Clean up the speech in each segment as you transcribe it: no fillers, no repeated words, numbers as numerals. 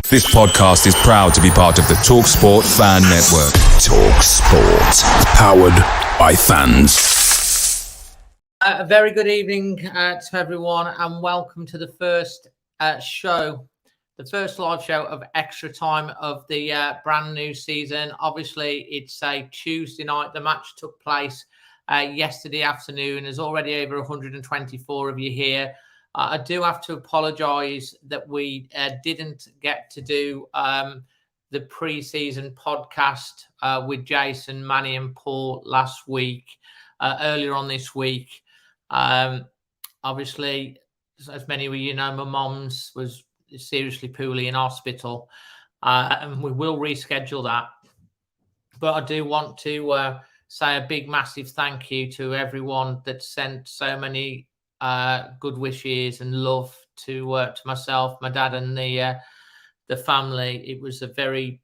This podcast is proud to be part of the TalkSport Fan Network. TalkSport. Powered by fans. A very good evening to everyone, and welcome to the first show, the first live show of Extra Time of the brand new season. Obviously, it's a Tuesday night. The match took place yesterday afternoon. There's already over 124 of you here. I do have to apologise that we didn't get to do the pre-season podcast with Jason, Manny and Paul last week, earlier on this week. Obviously, as many of you know, my mum's was seriously poorly in hospital, and we will reschedule that. But I do want to say a big, massive thank you to everyone that sent so many good wishes and love to myself, my dad, and the family. It was a very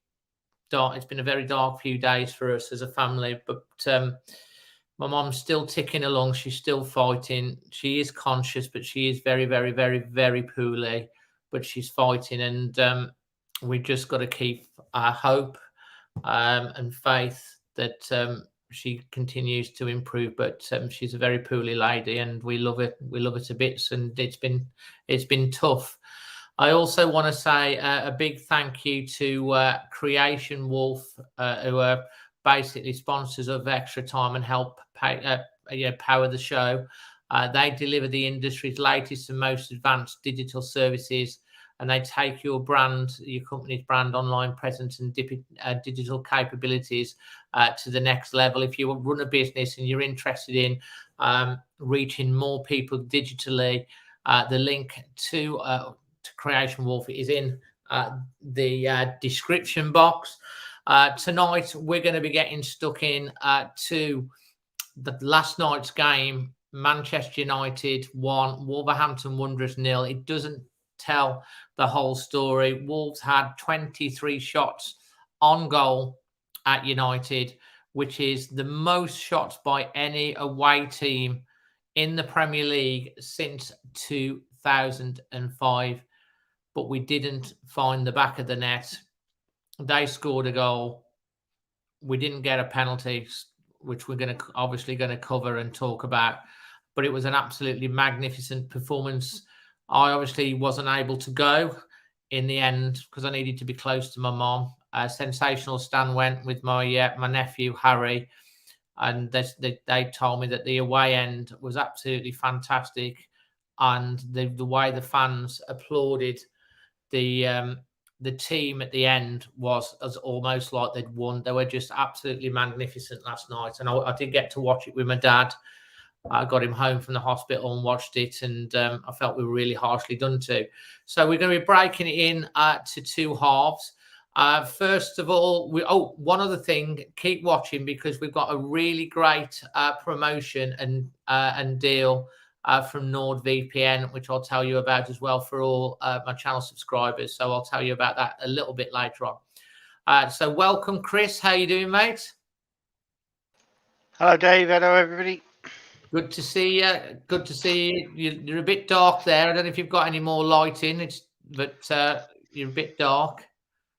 dark. It's been a very dark few days for us as a family, but my mom's still ticking along. She's still fighting. She is conscious, but she is very, very, very, very poorly. But she's fighting, and we just got to keep hope and faith that she continues to improve. But she's a very poorly lady, and we love it. We love her to bits, and it's been tough. I also want to say a big thank you to Creation Wolf, who are basically sponsors of Extra Time and help power the show. They deliver the industry's latest and most advanced digital services, and they take your brand, your company's brand, online presence and digital capabilities to the next level. If you run a business and you're interested in reaching more people digitally, the link to Creation Wolf is in the description box. Tonight, we're going to be getting stuck in to the last night's game. Manchester United won, Wolverhampton Wanders 0. It doesn't tell the whole story. Wolves had 23 shots on goal at United, which is the most shots by any away team in the Premier League since 2005. But we didn't find the back of the net. They scored a goal. We didn't get a penalty, which we're obviously going to cover and talk about. But it was an absolutely magnificent performance. I obviously wasn't able to go in the end because I needed to be close to my mom. Sensational Stan went with my nephew Harry, and they told me that the away end was absolutely fantastic, and the way the fans applauded the team at the end was as almost like they'd won. They were just absolutely magnificent last night, and I did get to watch it with my dad. I got him home from the hospital and watched it, and I felt we were really harshly done to. So we're going to be breaking it in to two halves. First of all, one other thing, keep watching because we've got a really great promotion and deal from NordVPN, which I'll tell you about as well for all my channel subscribers. So I'll tell you about that a little bit later on. So welcome, Chris. How you doing, mate? Hello, Dave. Hello, everybody. Good to see you. Good to see you. You're a bit dark there. I don't know if you've got any more light in, but you're a bit dark.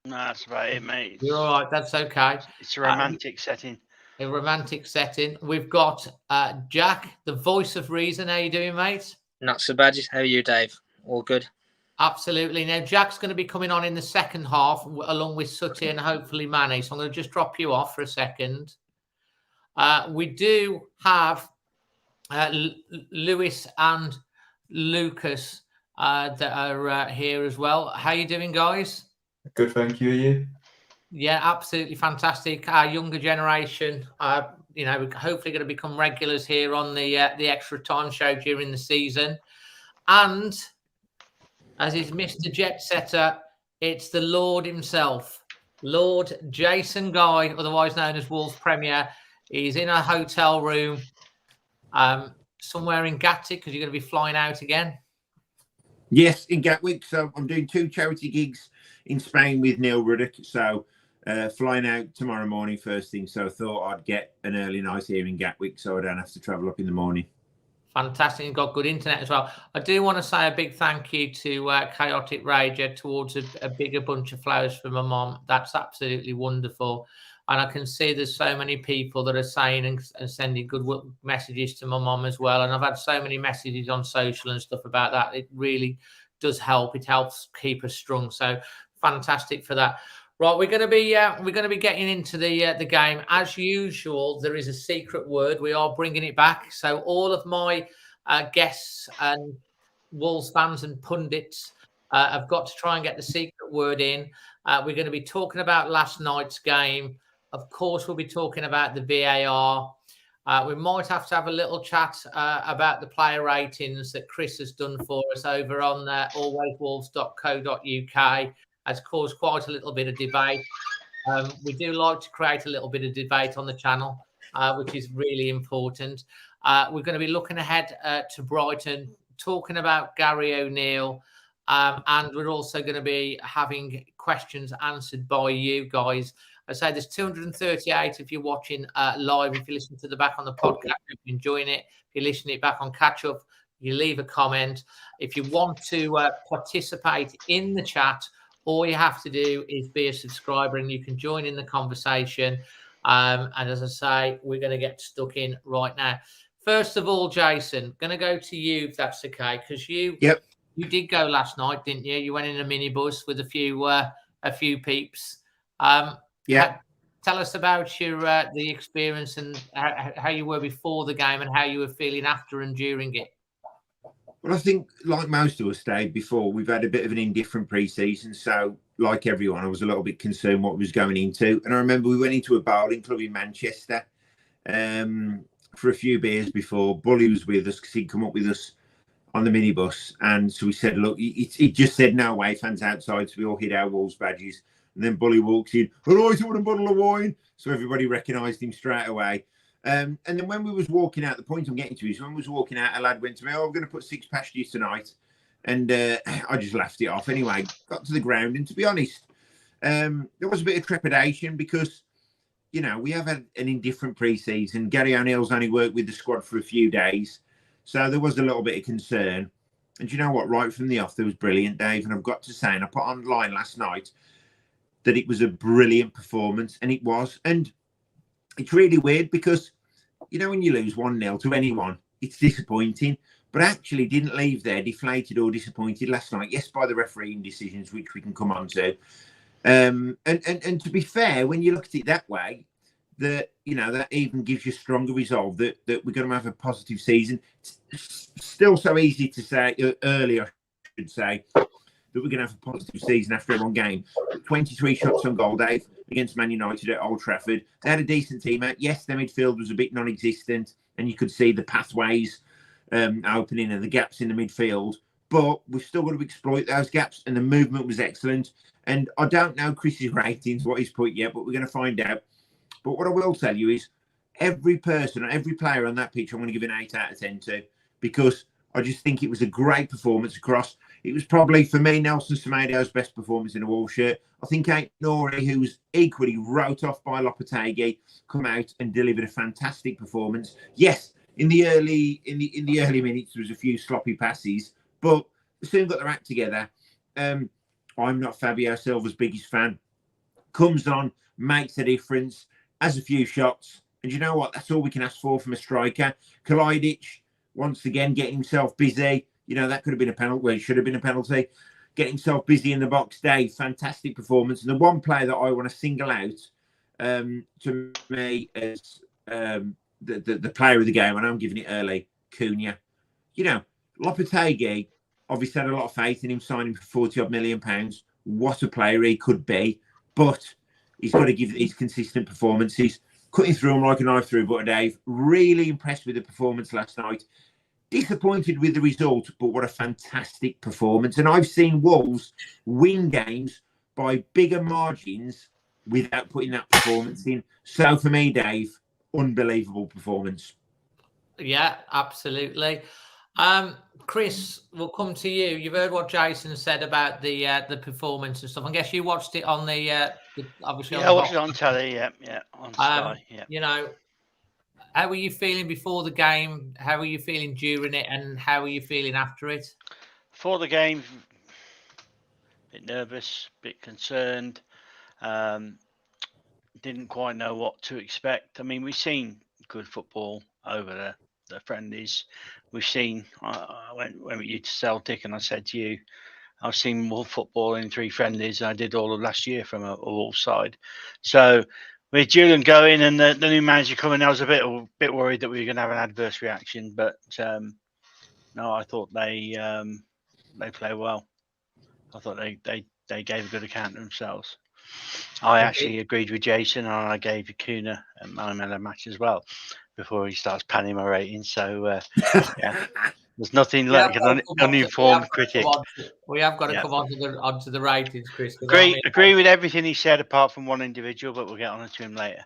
No, that's about it, mate. You're all right. That's okay. It's a romantic setting. A romantic setting. We've got Jack, the voice of reason. How you doing, mate? Not so bad. How are you, Dave? All good? Absolutely. Now, Jack's going to be coming on in the second half along with Sutty and hopefully Manny. So I'm going to just drop you off for a second. We do have Lewis and Lucas that are here as well. How you doing, guys? Good, thank you. Are you? Yeah, absolutely fantastic. Our younger generation, we're hopefully going to become regulars here on the Extra Time show during the season. And as is Mr. Jet Setter, it's the Lord himself, Lord Jason Guy, otherwise known as Wolves Premier. He's in a hotel room somewhere in Gatwick because you're going to be flying out again. Yes, in Gatwick. So I'm doing 2 charity gigs in Spain with Neil Ruddock. So flying out tomorrow morning first thing. So I thought I'd get an early night here in Gatwick so I don't have to travel up in the morning. Fantastic. You've got good internet as well. I do want to say a big thank you to Chaotic Rager towards a bigger bunch of flowers for my mom. That's absolutely wonderful. And I can see there's so many people that are saying and sending good messages to my mom as well. And I've had so many messages on social and stuff about that. It really does help. It helps keep us strong. So fantastic for that. Right, we're going to be getting into the game as usual. There is a secret word. We are bringing it back. So all of my guests and Wolves fans and pundits have got to try and get the secret word in. We're going to be talking about last night's game. Of course, we'll be talking about the VAR. We might have to have a little chat about the player ratings that Chris has done for us over on alwayswolves.co.uk. Has caused quite a little bit of debate. We do like to create a little bit of debate on the channel, which is really important. We're going to be looking ahead to Brighton, talking about Gary O'Neill, and we're also going to be having questions answered by you guys. I say there's 238 if you're watching live. If you listen to the back on the podcast, if you're enjoying it, if you're listening back on catch up, you leave a comment. If you want to participate in the chat, all you have to do is be a subscriber and you can join in the conversation. And as I say, we're going to get stuck in right now. First of all, Jason, going to go to you if that's okay, because you did go last night, didn't you? You went in a minibus with a few peeps. Tell us about your the experience and how you were before the game and how you were feeling after and during it. Well, I think, like most of us, Dave, before, we've had a bit of an indifferent pre-season. So, like everyone, I was a little bit concerned what we was going into. And I remember we went into a bowling club in Manchester for a few beers before. Bully was with us because he'd come up with us on the minibus. And so we said, look, he just said, no way, fans outside. So we all hid our Wolves badges. And then Bully walks in, all right, I want a bottle of wine. So everybody recognised him straight away. And then when we was walking out, the point I'm getting to is when we was walking out, a lad went to me, oh, I'm going to put 6 past you tonight. And I just laughed it off. Anyway, got to the ground. And to be honest, there was a bit of trepidation because, you know, we have had an indifferent pre-season. Gary O'Neill's only worked with the squad for a few days. So there was a little bit of concern. And you know what? Right from the off, there was brilliant, Dave. And I've got to say, and I put online last night that it was a brilliant performance. And it was. And it's really weird because, you know, when you lose 1-0 to anyone, it's disappointing. But I actually didn't leave there deflated or disappointed last night. Yes, by the refereeing decisions, which we can come on to. And to be fair, when you look at it that way, that, you know, that even gives you stronger resolve that we're going to have a positive season. It's still so easy to say, earlier, I should say, that we're going to have a positive season after one game. 23 shots on goal, Dave, against Man United at Old Trafford. They had a decent team out. Yes, their midfield was a bit non-existent, and you could see the pathways opening and the gaps in the midfield. But we've still got to exploit those gaps, and the movement was excellent. And I don't know Chris's ratings, what he's put yet, but we're going to find out. But what I will tell you is every person, every player on that pitch, I'm going to give an 8 out of 10 to, because I just think it was a great performance across. It was probably, for me, Nelson Semedo's best performance in a Wolves shirt. I think Nori, who was equally wrote off by Lopetegui, come out and delivered a fantastic performance. Yes, in the early minutes, there was a few sloppy passes, but they soon got their act together. I'm not Fabio Silva's biggest fan. Comes on, makes a difference, has a few shots. And you know what? That's all we can ask for from a striker. Kalajdzic, once again, getting himself busy. You know, that could have been a penalty. Well, it should have been a penalty. Getting himself busy in the box, Dave. Fantastic performance. And the one player that I want to single out to me as the player of the game, and I'm giving it early, Cunha. You know, Lopetegui obviously had a lot of faith in him signing for £40-odd million. What a player he could be. But he's got to give these consistent performances. Cutting through him like a knife through butter, Dave. Really impressed with the performance last night. Disappointed with the result, but what a fantastic performance. And I've seen Wolves win games by bigger margins without putting that performance in. So for me, Dave, unbelievable performance. Yeah, absolutely. Chris, we'll come to you. You've heard what Jason said about the performance and stuff. I guess you watched it on the obviously. Yeah, I watched it on telly. Yeah, on Sky. Yeah. You know, How were you feeling before the game? How were you feeling during it? And how were you feeling after it? For the game, a bit nervous, a bit concerned. Didn't quite know what to expect. I mean, we've seen good football over the friendlies. We've seen, I went with you to Celtic and I said to you, I've seen more football in 3 friendlies than I did all of last year from a Wolves side. So with Julian going and the new manager coming, I was a bit worried that we were going to have an adverse reaction. But no, I thought they played well. I thought they gave a good account of themselves. I actually agreed with Jason, and I gave Kuna a man of the match as well before he starts panning my ratings. So yeah, there's nothing like an uninformed critic. We have got to come onto the ratings, Chris. Agree with everything he said, apart from one individual, but we'll get on to him later.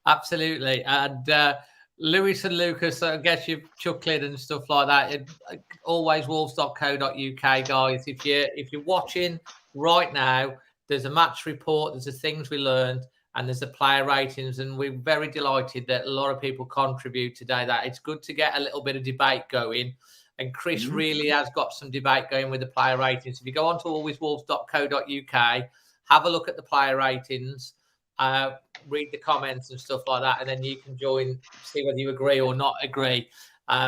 Absolutely, and Lewis and Lucas, I guess you're chuckling and stuff like that. Always wolves.co.uk, guys. If you're watching right now, there's a match report, there's the things we learned, and there's the player ratings. And we're very delighted that a lot of people contribute today. That it's good to get a little bit of debate going. And Chris really has got some debate going with the player ratings. If you go on to alwayswolves.co.uk, have a look at the player ratings, read the comments and stuff like that, and then you can join, see whether you agree or not agree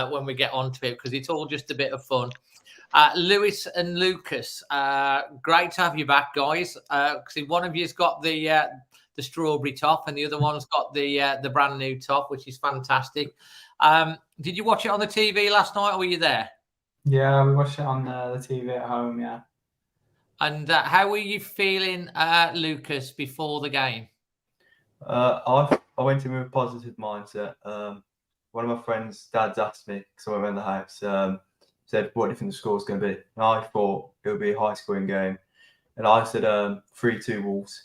when we get onto it, because it's all just a bit of fun. Lewis and Lucas, great to have you back, guys. Because one of you's got the strawberry top, and the other one's got the brand new top, which is fantastic. Did you watch it on the TV last night, or were you there? Yeah, we watched it on the TV at home. Yeah. And how were you feeling, Lucas, before the game? I went in with a positive mindset. One of my friends' dads asked me, because I went around the house, said, what do you think the score's going to be? And I thought it would be a high-scoring game. And I said 3-2 Wolves,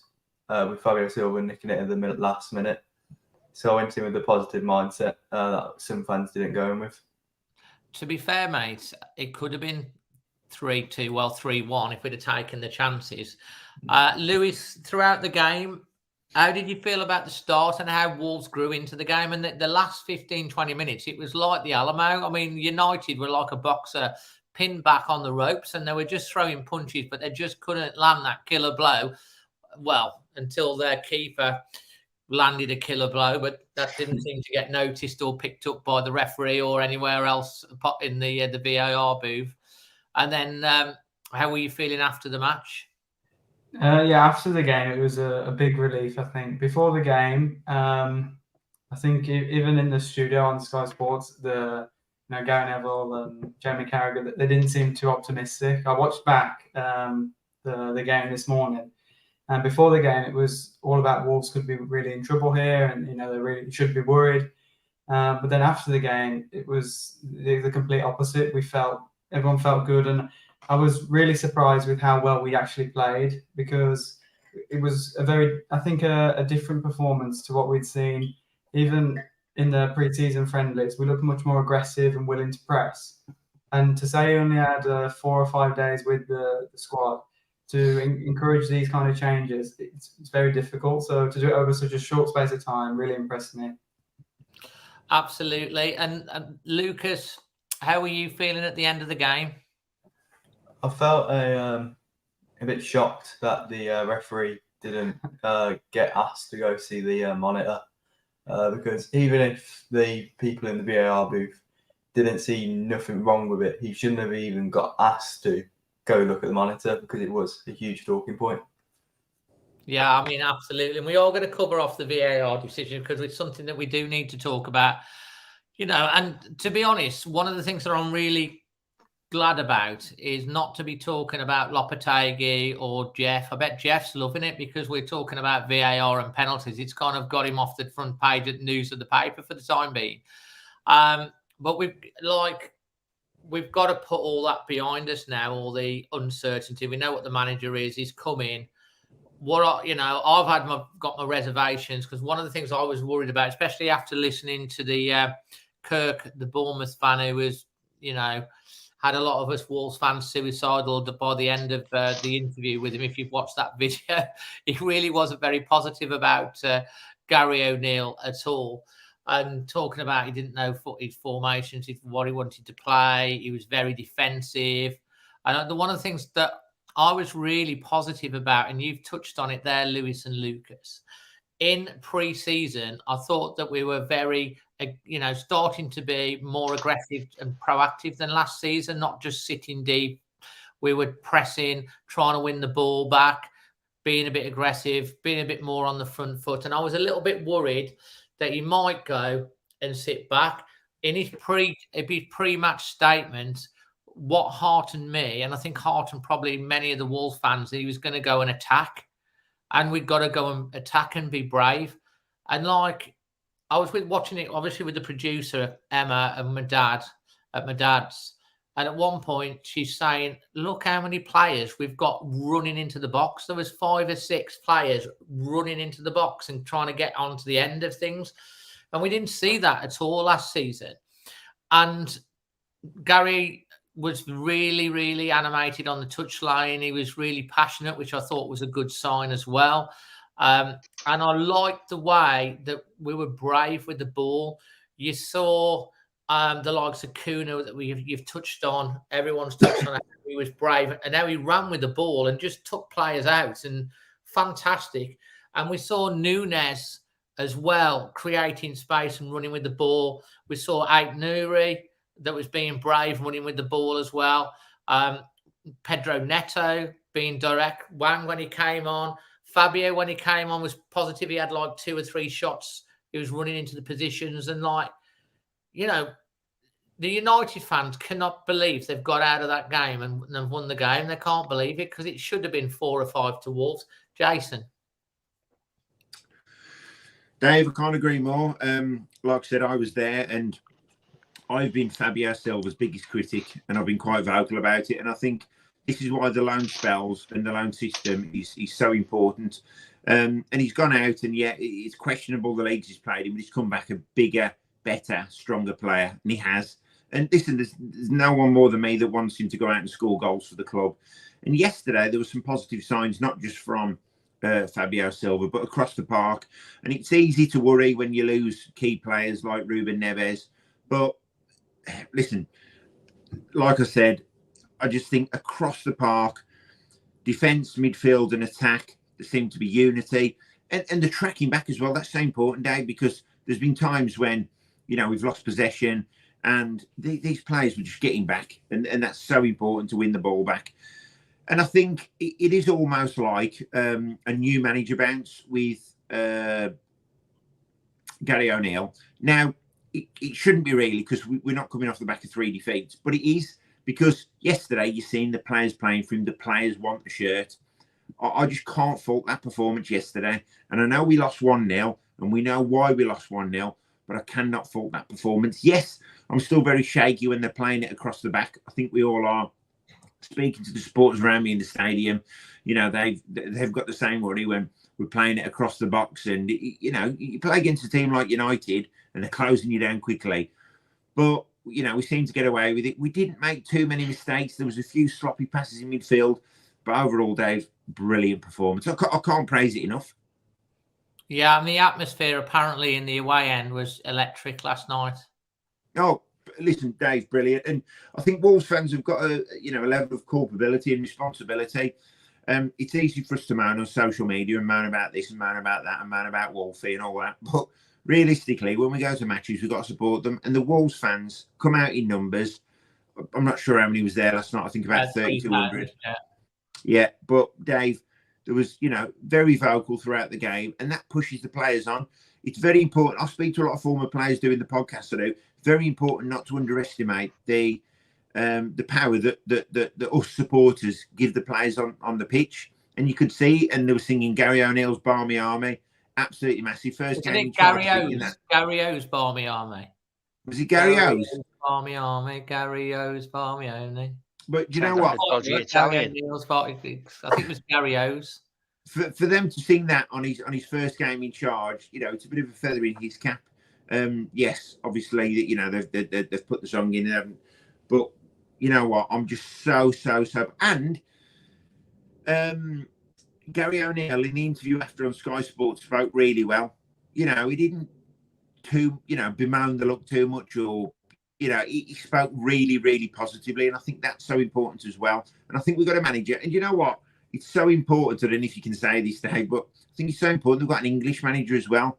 with Fabio Silva nicking it at the last minute. So I went in with a positive mindset that some fans didn't go in with. To be fair, mate, it could have been 3-2, well, 3-1 if we'd have taken the chances. Lewis, throughout the game, how did you feel about the start and how Wolves grew into the game? And the last 15, 20 minutes, it was like the Alamo. I mean, United were like a boxer pinned back on the ropes, and they were just throwing punches, but they just couldn't land that killer blow. Well, until their keeper landed a killer blow, but that didn't seem to get noticed or picked up by the referee or anywhere else in the VAR booth. And then how were you feeling after the match? Yeah, after the game, it was a big relief, I think. Before the game, I think even in the studio on Sky Sports, Gary Neville and Jamie Carragher, they didn't seem too optimistic. I watched back the game this morning, and before the game, it was all about Wolves could be really in trouble here, and they really should be worried. But then after the game, it was the complete opposite. Everyone felt good, and I was really surprised with how well we actually played, because it was a different performance to what we'd seen even in the pre-season friendlies. We looked much more aggressive and willing to press. And to say you only had 4 or 5 days with the squad to encourage these kind of changes, it's very difficult. So to do it over such a short space of time really impressed me. Absolutely. And Lucas, how were you feeling at the end of the game? I felt a bit shocked that the referee didn't get asked to go see the monitor, because even if the people in the VAR booth didn't see nothing wrong with it, he shouldn't have even got asked to go look at the monitor, because it was a huge talking point. Yeah, I mean, absolutely. And we are going to cover off the VAR decision, because it's something that we do need to talk about. And to be honest, one of the things that I'm really glad about is not to be talking about Lopetegui or Jeff. I bet Jeff's loving it, because we're talking about VAR and penalties. It's kind of got him off the front page of the news of the paper for the time being. But we've got to put all that behind us now, all the uncertainty. We know what the manager is. He's come in. I've got my reservations, because one of the things I was worried about, especially after listening to the Kirk, the Bournemouth fan, who was, had a lot of us Wolves fans suicidal by the end of the interview with him. If you've watched that video, he really wasn't very positive about Gary O'Neill at all. and talking about he didn't know his formations, what he wanted to play. He was very defensive. And one of the things that I was really positive about, and you've touched on it there, Lewis and Lucas, in pre-season, I thought that we were very, starting to be more aggressive and proactive than last season, not just sitting deep. We were pressing, trying to win the ball back, being a bit aggressive, being a bit more on the front foot. And I was a little bit worried that he might go and sit back. In his pre-match statement, what heartened me, and I think heartened probably many of the Wolves fans, that he was going to go and attack. And we've got to go and attack and be brave. And like, I was watching it, obviously, with the producer, Emma, and my dad at my dad's. And at one point, she's saying, look how many players we've got running into the box. There was 5 or 6 players running into the box and trying to get onto the end of things. And we didn't see that at all last season. And Gary was really, really animated on the touchline. He was really passionate, which I thought was a good sign as well. And I liked the way that we were brave with the ball. You saw the likes of Kuna that you've touched on. Everyone's touched on how he was brave, and how he ran with the ball and just took players out, and fantastic. And we saw Nunes as well, creating space and running with the ball. We saw Ait Nouri that was being brave, running with the ball as well. Pedro Neto being direct. Wang, when he came on. Fabio, when he came on, was positive. He had like 2 or 3 shots. He was running into the positions, and the United fans cannot believe they've got out of that game and won the game. They can't believe it, because it should have been 4 or 5 to Wolves. Jason. Dave, I can't agree more. Like I said, I was there, and I've been Fabio Silva's biggest critic, and I've been quite vocal about it. And I think this is why the loan spells and the loan system is so important. And he's gone out, and yet it's questionable the leagues he's played in, but he's come back a bigger, better, stronger player, and he has. And listen, there's no one more than me that wants him to go out and score goals for the club. And yesterday there were some positive signs, not just from Fabio Silva, but across the park. And it's easy to worry when you lose key players like Ruben Neves. But listen, like I said, I just think across the park, defence, midfield and attack, there seemed to be unity. And the tracking back as well, that's so important, Dave, because there's been times when, we've lost possession, and these players were just getting back, and that's so important to win the ball back. And I think it is almost like a new manager bounce with Gary O'Neill. Now, it shouldn't be really, because we're not coming off the back of 3 defeats, but it is, because yesterday you've seen the players playing for him, the players want the shirt. I just can't fault that performance yesterday. And I know we lost 1-0, and we know why we lost 1-0, but I cannot fault that performance. Yes, I'm still very shaky when they're playing it across the back. I think we all are. Speaking to the supporters around me in the stadium, they've got the same worry when we're playing it across the box. And, you play against a team like United and they're closing you down quickly. But, we seem to get away with it. We didn't make too many mistakes. There was a few sloppy passes in midfield. But overall, Dave, brilliant performance. I can't praise it enough. Yeah, and the atmosphere apparently in the away end was electric last night. Oh, listen, Dave, brilliant. And I think Wolves fans have got a level of culpability and responsibility. It's easy for us to moan on social media and moan about this and moan about that and moan about Wolfie and all that. But realistically, when we go to matches, we've got to support them. And the Wolves fans come out in numbers. I'm not sure how many was there last night. I think about 3,200. Yeah, but Dave, there was, very vocal throughout the game, and that pushes the players on. It's very important. I speak to a lot of former players doing the podcast today. It's very important not to underestimate the power that us supporters give the players on the pitch. And you could see, and they were singing Gary O'Neill's Barmy Army. Absolutely massive. First game. Gary O's Barmy Army. Was it Gary O's? Barmy Army, Gary O's Barmy Army. But do you know what? I think it was Gary O's. For them to sing that on his first game in charge, it's a bit of a feather in his cap. Yes, obviously, they've put the song in, but you know what? I'm just so. And Gary O'Neill in the interview after on Sky Sports spoke really well. He didn't bemoaned the luck too much, or he spoke really, really positively, and I think that's so important as well. And I think we've got to manage it. And you know what? It's so important. I don't know if you can say this, Dave, but I think it's so important. We've got an English manager as well.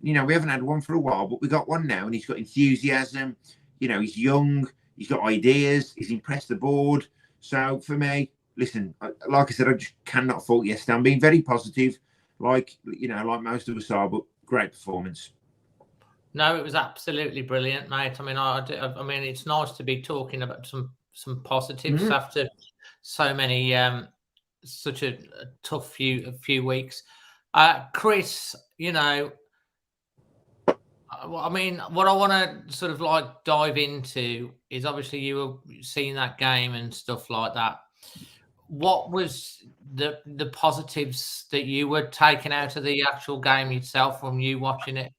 We haven't had one for a while, but we got one now, and he's got enthusiasm. He's young. He's got ideas. He's impressed the board. So for me, listen, like I said, I just cannot fault yesterday. I'm being very positive, like most of us are, but great performance. No, it was absolutely brilliant, mate. I mean, it's nice to be talking about some positives after so many such a tough few weeks. Chris, I mean, what I want to sort of like dive into is obviously you were seeing that game and stuff like that. What was the positives that you were taking out of the actual game itself from you watching it?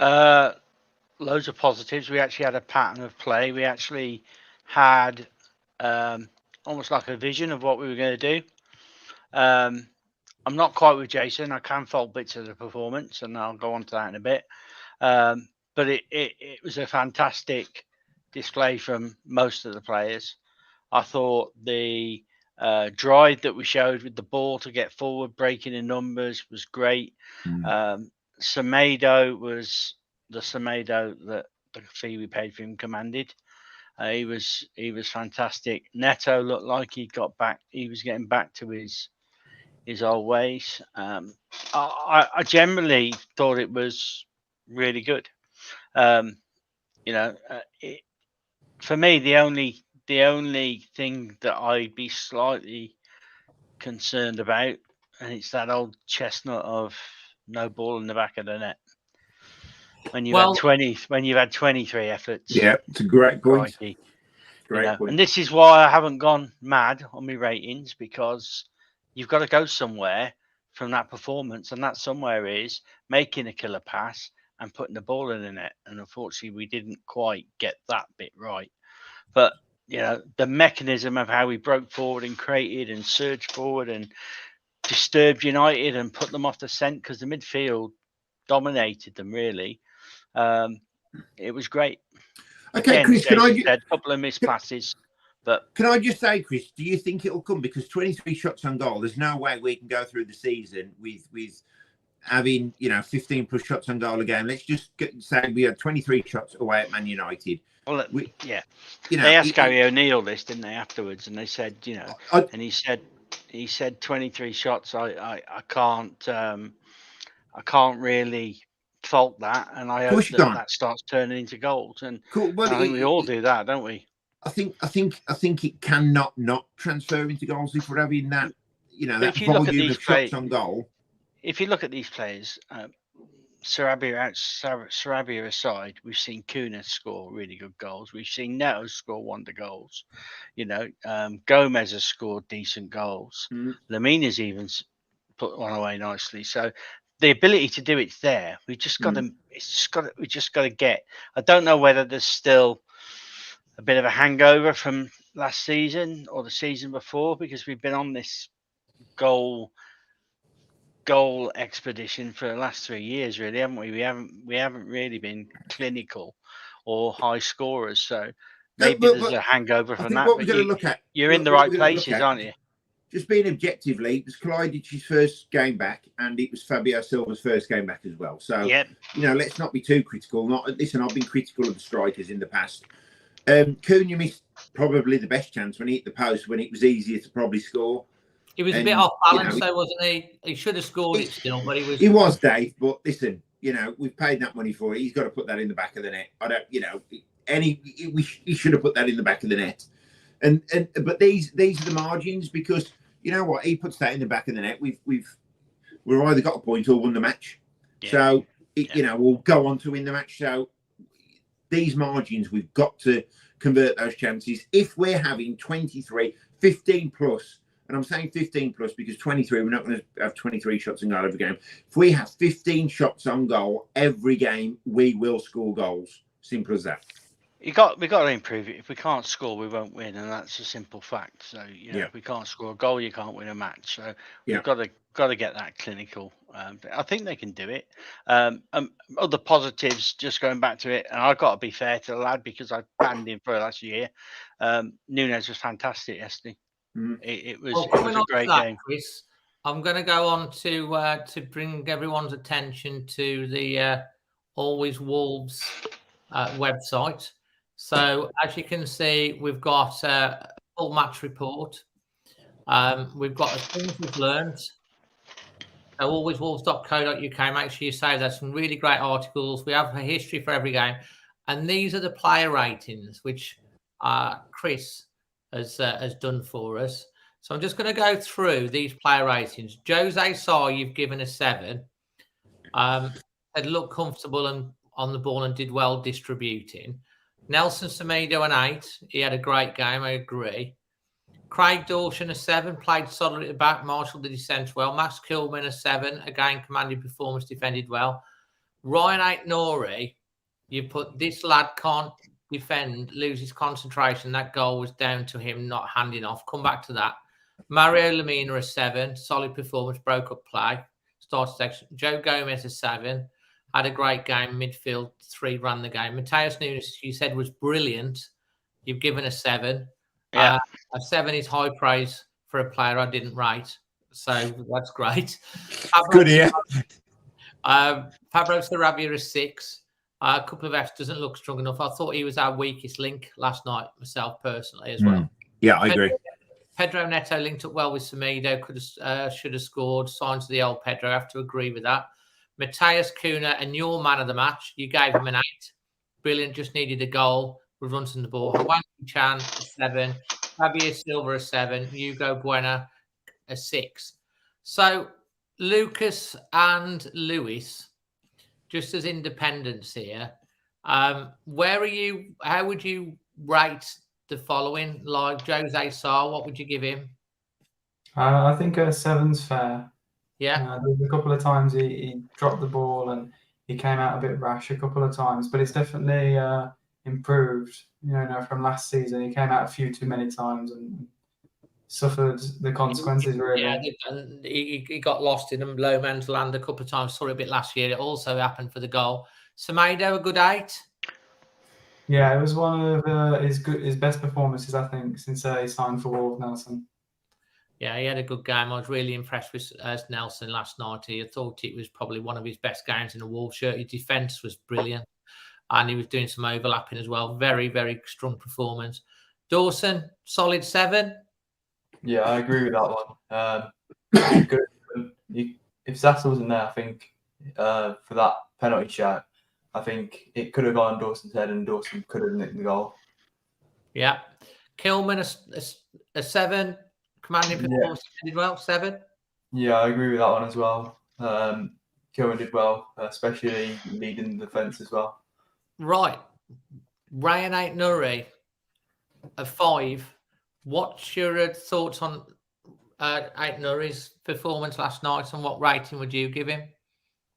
Loads of positives. We actually had a pattern of play. We actually had almost like a vision of what we were going to do. I'm not quite with Jason. I can fault bits of the performance, and I'll go on to that in a bit. But it was a fantastic display from most of the players. I thought the drive that we showed with the ball to get forward, breaking in numbers, was great. Semedo was the Semedo that the fee we paid for him commanded. He was fantastic. Neto looked like he got back. He was getting back to his old ways. I generally thought it was really good. For me, the only thing that I'd be slightly concerned about, and it's that old chestnut of no ball in the back of the net. When you've had 23 efforts. Yeah, it's a great point. Great point. And this is why I haven't gone mad on my ratings, because you've got to go somewhere from that performance, and that somewhere is making a killer pass and putting the ball in the net. And unfortunately, we didn't quite get that bit right. But the mechanism of how we broke forward and created and surged forward and disturbed United and put them off the scent, because the midfield dominated them really. It was great. Okay, again, Chris, can I said, a couple of missed passes, but can I just say, Chris, do you think it'll come? Because 23 shots on goal, there's no way we can go through the season with having 15 plus shots on goal a game. Let's just say we had 23 shots away at Man United. Well, they asked Gary O'Neils this, didn't they, afterwards, and they said, and he said 23 shots. I can't really fault that, and I hope that starts turning into goals. And cool. Well, I think we all do that, don't we? I think it cannot not transfer into goals if we're having that, that volume of shots on goal. If you look at these players, Sarabia aside, we've seen Kuna score really good goals. We've seen Neto score wonder goals. Gomez has scored decent goals. Lamina's even put one away nicely. So the ability to do it's there. We just got to. We just got to get. I don't know whether there's still a bit of a hangover from last season or the season before, because we've been on this goal expedition for the last 3 years, really, haven't we? We haven't really been clinical or high scorers. So maybe there's a hangover from that. But you're in the right places, aren't you? Just being objectively, it was Klidic's first game back, and it was Fabio Silva's first game back as well. So, let's not be too critical. Listen, I've been critical of the strikers in the past. Cunha missed probably the best chance when he hit the post, when it was easier to probably score. He was a bit off balance, though, wasn't he? He should have scored it still, but he was. He was, Dave. But listen, we've paid that money for it. He's got to put that in the back of the net. He should have put that in the back of the net. But these are the margins, because you know what, he puts that in the back of the net. We've either got a point or won the match. Yeah. So we'll go on to win the match. So these margins, we've got to convert those chances. If we're having 23, 15 plus, and I'm saying 15 plus because 23, we're not going to have 23 shots on goal every game. If we have 15 shots on goal every game, we will score goals. Simple as that. we got to improve it. If we can't score, we won't win, and that's a simple fact. So if we can't score a goal, you can't win a match. So we've got to get that clinical. I think they can do it. Other positives, just going back to it, and I've got to be fair to the lad because I banned him for last year. Nunes was fantastic yesterday. It was a great game. Chris, I'm going to go on to bring everyone's attention to the Always Wolves website. So as you can see, we've got a full match report. We've got the things we've learned. So alwayswolves.co.uk. Make sure you save. There's some really great articles. We have a history for every game, and these are the player ratings which Chris has done for us. So I'm just going to go through these player ratings. Jose Sarr, you've given a 7. Had looked comfortable and on the ball and did well distributing. Nelson Semedo an 8. He had a great game, I agree. Craig Dawson a 7, played solid at the back, marshalled the descent well. Max Kilman a 7, again commanded performance, defended well. Ryan Aït-Nouri, you put this lad can't defend, loses concentration. That goal was down to him not handing off. Come back to that. Mario Lemina a 7, solid performance, broke up play, started section. Joe Gomez a 7, had a great game, midfield 3, ran the game. Mateus Nunes, you said, was brilliant. You've given a 7. Yeah. A 7 is high praise for a player I didn't rate, so that's great. Good here. Pablo Sarabia a 6. A couple of Fs, doesn't look strong enough. I thought he was our weakest link last night, myself personally as well. Yeah, I agree. Pedro Neto linked up well with Semedo. Should have scored. Signs of the old Pedro. I have to agree with that. Matheus Cunha, and your man of the match, you gave him an 8. Brilliant. Just needed a goal. We've run the ball. Hwang Chan a 7. Javier Silva a 7. Hugo Buena a 6. So Lucas and Lewis, just as independents here, where are you? How would you rate the following? Like Jose Sarr, what would you give him? I think a 7's fair. Yeah. There's a couple of times he dropped the ball and he came out a bit rash a couple of times, but it's definitely improved. From last season, he came out a few too many times and suffered the consequences. Really, yeah. And he got lost in a low man's land a couple of times. Saw it a bit last year. It also happened for the goal. Semedo a good 8. Yeah, it was one of his best performances, I think, since he signed for Wolves. Nelson. Yeah, he had a good game. I was really impressed with Nelson last night. I thought it was probably one of his best games in a Wolves shirt. His defence was brilliant. And he was doing some overlapping as well. Very, very strong performance. Dawson, solid 7. Yeah, I agree with that one. Good. If Zaza wasn't there, I think for that penalty shot, I think it could have gone on Dawson's head and Dawson could have nicked the goal. Yeah. Kilman, a 7. Commanding performance, did well, 7. Yeah, I agree with that one as well. Kilman did well, especially leading the defence as well. Right. Ryan Aït-Nouri, a 5. What's your thoughts on Aït-Nouri's performance last night, and what rating would you give him?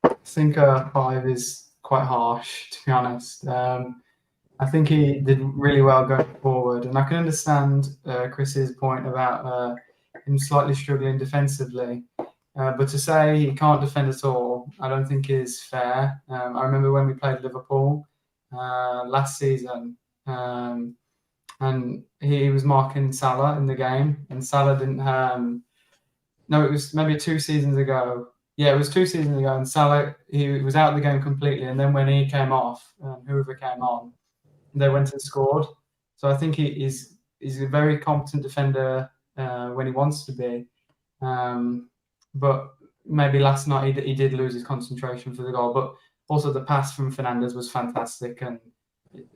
I think a 5 is quite harsh, to be honest. I think he did really well going forward, and I can understand Chris's point about him slightly struggling defensively. But to say he can't defend at all, I don't think is fair. I remember when we played Liverpool last season, and he was marking Salah in the game, and Salah didn't. No, it was maybe 2 seasons ago. Yeah, it was 2 seasons ago, and Salah, he was out of the game completely. And then when he came off, whoever came on, they went and scored. So I think he's a very competent defender when he wants to be. But maybe last night he did lose his concentration for the goal. But also the pass from Fernandes was fantastic, and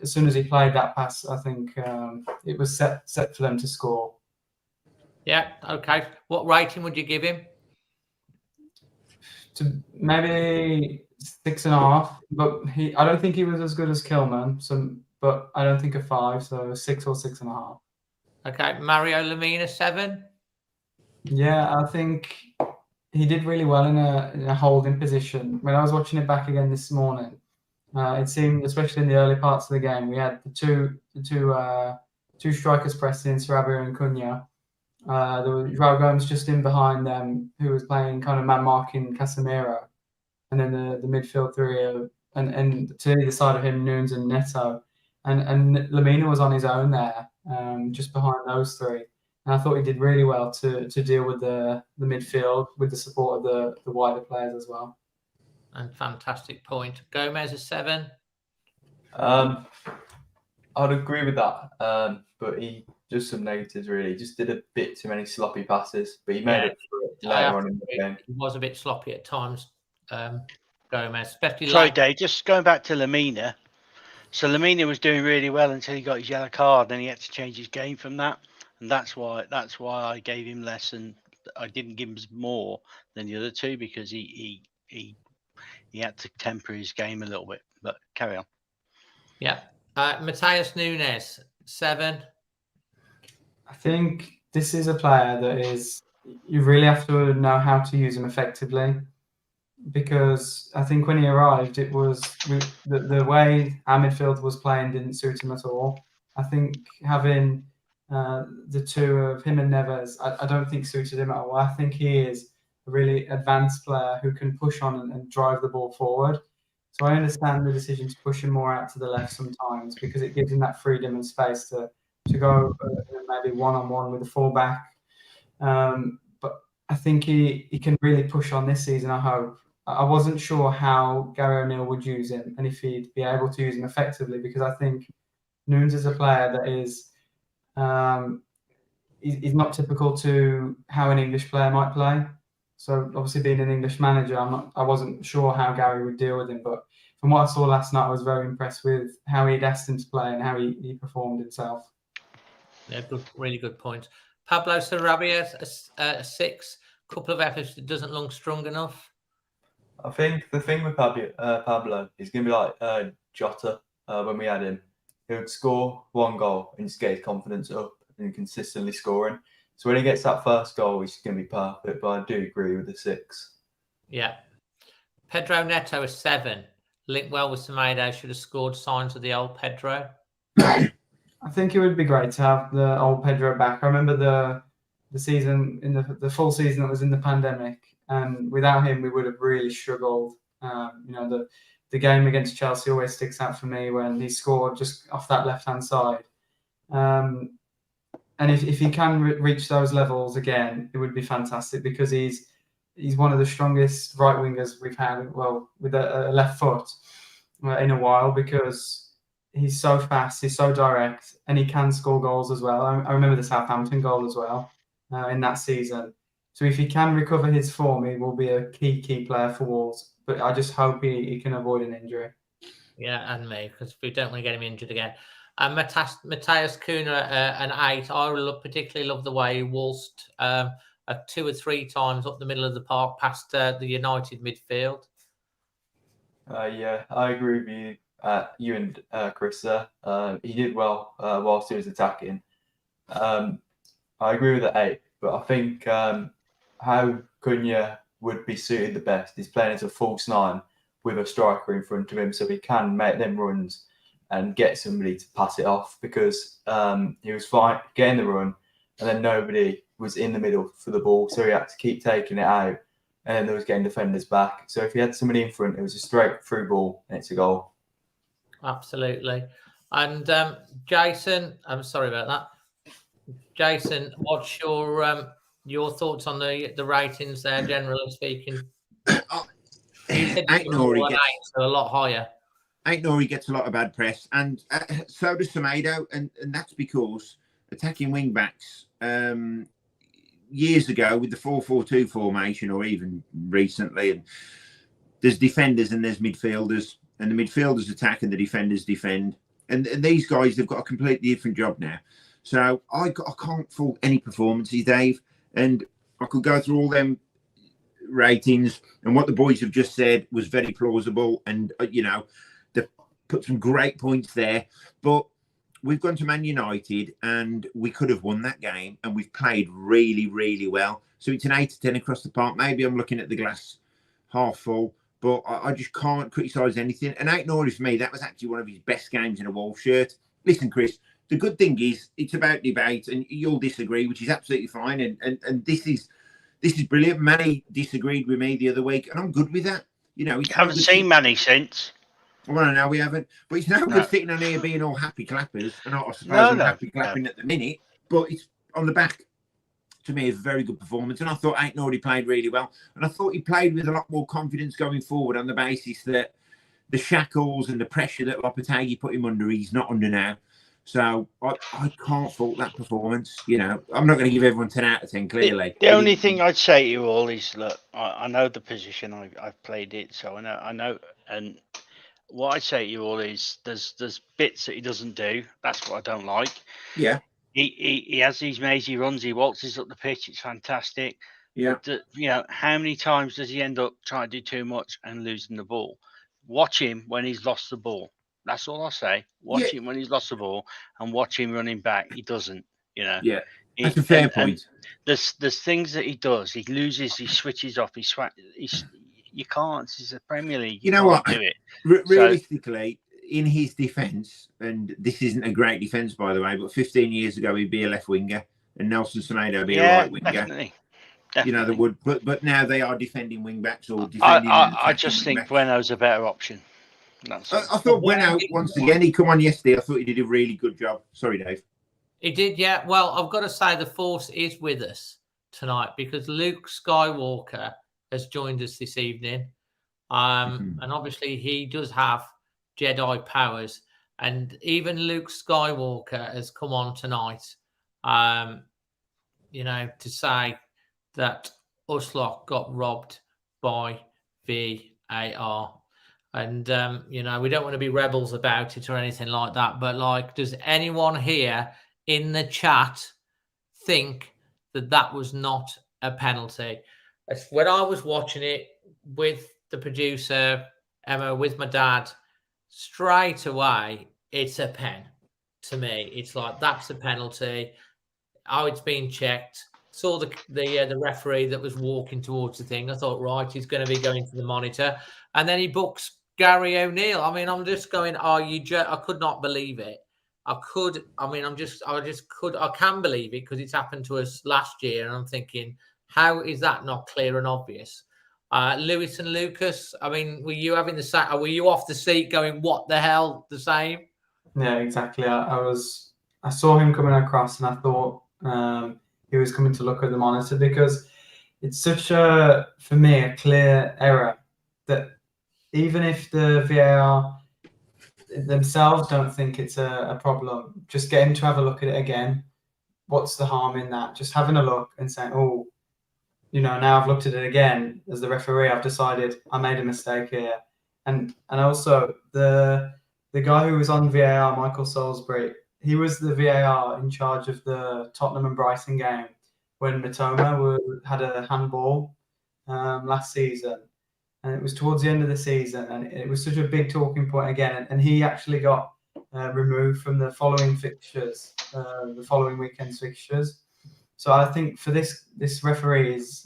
as soon as he played that pass, I think it was set for them to score. Yeah, okay. What rating would you give him? To maybe 6.5, but I don't think he was as good as Kilman. But I don't think a 5, so 6 or 6.5. Okay, Mario Lemina 7. Yeah, I think he did really well in a holding position. When I was watching it back again this morning, It seemed, especially in the early parts of the game, we had the two strikers pressing, Sarabia and Cunha. There was João Gomes just in behind them, who was playing kind of man marking Casemiro, and then the midfield three, and to either side of him, Nunes and Neto, and Lamina was on his own there, just behind those three. And I thought he did really well to deal with the midfield with the support of the wider players as well. And fantastic point. Gomez is 7. I'd agree with that, but he just some negatives really. He just did a bit too many sloppy passes, but he made it later on in the game. He was a bit sloppy at times, Gomez, especially. Sorry, Dave. Just going back to Lamina. So Lamina was doing really well until he got his yellow card, then he had to change his game from that, and that's why I gave him less, and I didn't give him more than the other two because he had to temper his game a little bit. But carry on. Yeah. Matheus Nunes, 7. I think this is a player that is, you really have to know how to use him effectively, because I think when he arrived, it was the way our midfield was playing didn't suit him at all. I think having the two of him and Neves, I don't think suited him at all. I think he is a really advanced player who can push on and drive the ball forward. So I understand the decision to push him more out to the left sometimes, because it gives him that freedom and space to go maybe one-on-one with the fullback. But I think he can really push on this season, I hope. I wasn't sure how Gary O'Neill would use him and if he'd be able to use him effectively, because I think Nunes is a player that is he's not typical to how an English player might play. So obviously being an English manager, I wasn't sure how Gary would deal with him. But from what I saw last night, I was very impressed with how he'd asked him to play and how he performed himself. Yeah, really good point. Pablo Sarabia, 6. Couple of efforts, it doesn't look strong enough. I think the thing with Pablo is going to be like Jota when we had him. He would score one goal and just get his confidence up and consistently scoring. So when he gets that first goal, he's going to be perfect. But I do agree with the 6. Yeah. Pedro Neto is 7. Linked well with Semedo. Should have scored signs of the old Pedro. I think it would be great to have the old Pedro back. I remember the season, in the full season that was in the pandemic, and without him, we would have really struggled. The game against Chelsea always sticks out for me when he scored just off that left-hand side. And if he can reach those levels again, it would be fantastic, because he's one of the strongest right wingers we've had, well, with a left foot in a while, because he's so fast, he's so direct, and he can score goals as well. I remember the Southampton goal as well in that season. So if he can recover his form, he will be a key player for Wolves. But I just hope he can avoid an injury. Yeah, and me, because we don't want to get him injured again. And Matheus Cunha, an 8. I particularly love the way he waltzed 2 or 3 times up the middle of the park past the United midfield. Yeah, I agree with you. You and Chris there. He did well whilst he was attacking. I agree with the 8, but I think how Cunha would be suited the best is playing as a false 9 with a striker in front of him, so he can make them runs and get somebody to pass it off, because he was fine getting the run and then nobody was in the middle for the ball, so he had to keep taking it out, and then there was getting defenders back. So if he had somebody in front, it was a straight through ball and it's a goal. Absolutely. And Jason, I'm sorry about that. Jason, what's your thoughts on the ratings there, generally speaking? You said you were a lot higher. Aït-Nouri gets a lot of bad press, and so does Semedo, and that's because attacking wing backs years ago with the 4-4-2 formation, or even recently, and there's defenders and there's midfielders, and the midfielders attack and the defenders defend, and these guys, they've got a completely different job now. So I can't fault any performances, Dave, and I could go through all them ratings, and what the boys have just said was very plausible, and they put some great points there. But we've gone to Man United and we could have won that game, and we've played really, really well. So it's an 8 to 10 across the park. Maybe I'm looking at the glass half full, but I just can't criticise anything. And Ait-Nouri, for me, that was actually one of his best games in a Wolves shirt. Listen, Chris, the good thing is it's about debate, and you'll disagree, which is absolutely fine. And this is brilliant. Manny disagreed with me the other week, and I'm good with that. You know, haven't seen Manny since. Well, no, we haven't. But it's no good sitting on here being all happy clappers. And I suppose I'm happy clapping at the minute. But it's on the back, to me, is a very good performance. And I thought Ait-Nouri played really well. And I thought he played with a lot more confidence going forward on the basis that the shackles and the pressure that Lopetegui put him under, he's not under now. So I can't fault that performance. You know, I'm not going to give everyone 10 out of 10, clearly. The only thing I'd say to you all is, look, I know the position. I've played it, so I know. And what I'd say to you all is there's bits that he doesn't do. That's what I don't like. Yeah. He has these mazy runs. He waltzes up the pitch. It's fantastic. Yeah. But you know, how many times does he end up trying to do too much and losing the ball? Watch him when he's lost the ball. That's all I'll say. Watch him when he's lost the ball and watch him running back. He doesn't, you know. Yeah, that's a fair point. There's things that he does. He loses. He switches off. You can't. It's a Premier League. You know what? Do it. Realistically, in his defence, and this isn't a great defence, by the way, but 15 years ago he'd be a left winger, and Nelson Semedo would be a right winger. Definitely. You know, they would, but now they are defending wing backs or defending. I just think Bueno's a better option. I thought Bueno, once again, he come on yesterday. I thought he did a really good job. Sorry, Dave. He did, yeah. Well, I've got to say the force is with us tonight because Luke Skywalker has joined us this evening. And obviously he does have Jedi powers. And even Luke Skywalker has come on tonight, you know, to say that Uslock got robbed by VAR. And, you know, we don't want to be rebels about it or anything like that. But, like, does anyone here in the chat think that that was not a penalty? When I was watching it with the producer, Emma, with my dad, straight away, it's a pen to me. It's like, that's a penalty. Oh, it's being checked. Saw the referee that was walking towards the thing. I thought, right, he's going to be going to the monitor. And then he books Gary O'Neill. I mean, I'm just going, I could not believe it. I can believe it because it's happened to us last year. And I'm thinking, how is that not clear and obvious? Lewis and Lucas, I mean, were you having the same? Were you off the seat going, what the hell, the same? Yeah, exactly. I saw him coming across and I thought he was coming to look at the monitor because it's such for me, a clear error that even if the VAR themselves don't think it's a problem, just get him to have a look at it again. What's the harm in that? Just having a look and saying, oh, you know, now I've looked at it again as the referee, I've decided I made a mistake here. And also the guy who was on VAR, Michael Salisbury, he was the VAR in charge of the Tottenham and Brighton game when Mitoma had a handball last season. And it was towards the end of the season, and it was such a big talking point again. And he actually got removed from the following fixtures, the following weekend's fixtures. So I think for this referee is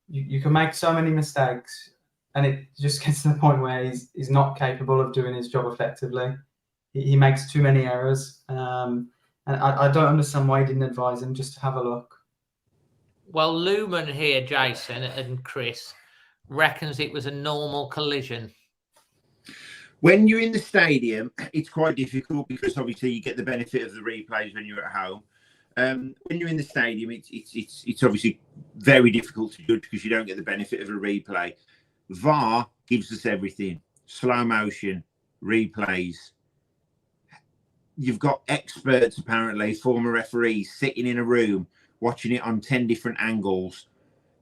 you can make so many mistakes, and it just gets to the point where he's not capable of doing his job effectively. He makes too many errors, and I don't understand why he didn't advise him just to have a look. Well, Lumen here, Jason and Chris, reckons it was a normal collision. When you're in the stadium, it's quite difficult because obviously you get the benefit of the replays when you're at home. When you're in the stadium, it's obviously very difficult to judge because you don't get the benefit of a replay. VAR gives us everything: slow motion, replays. You've got experts, apparently, former referees, sitting in a room watching it on 10 different angles.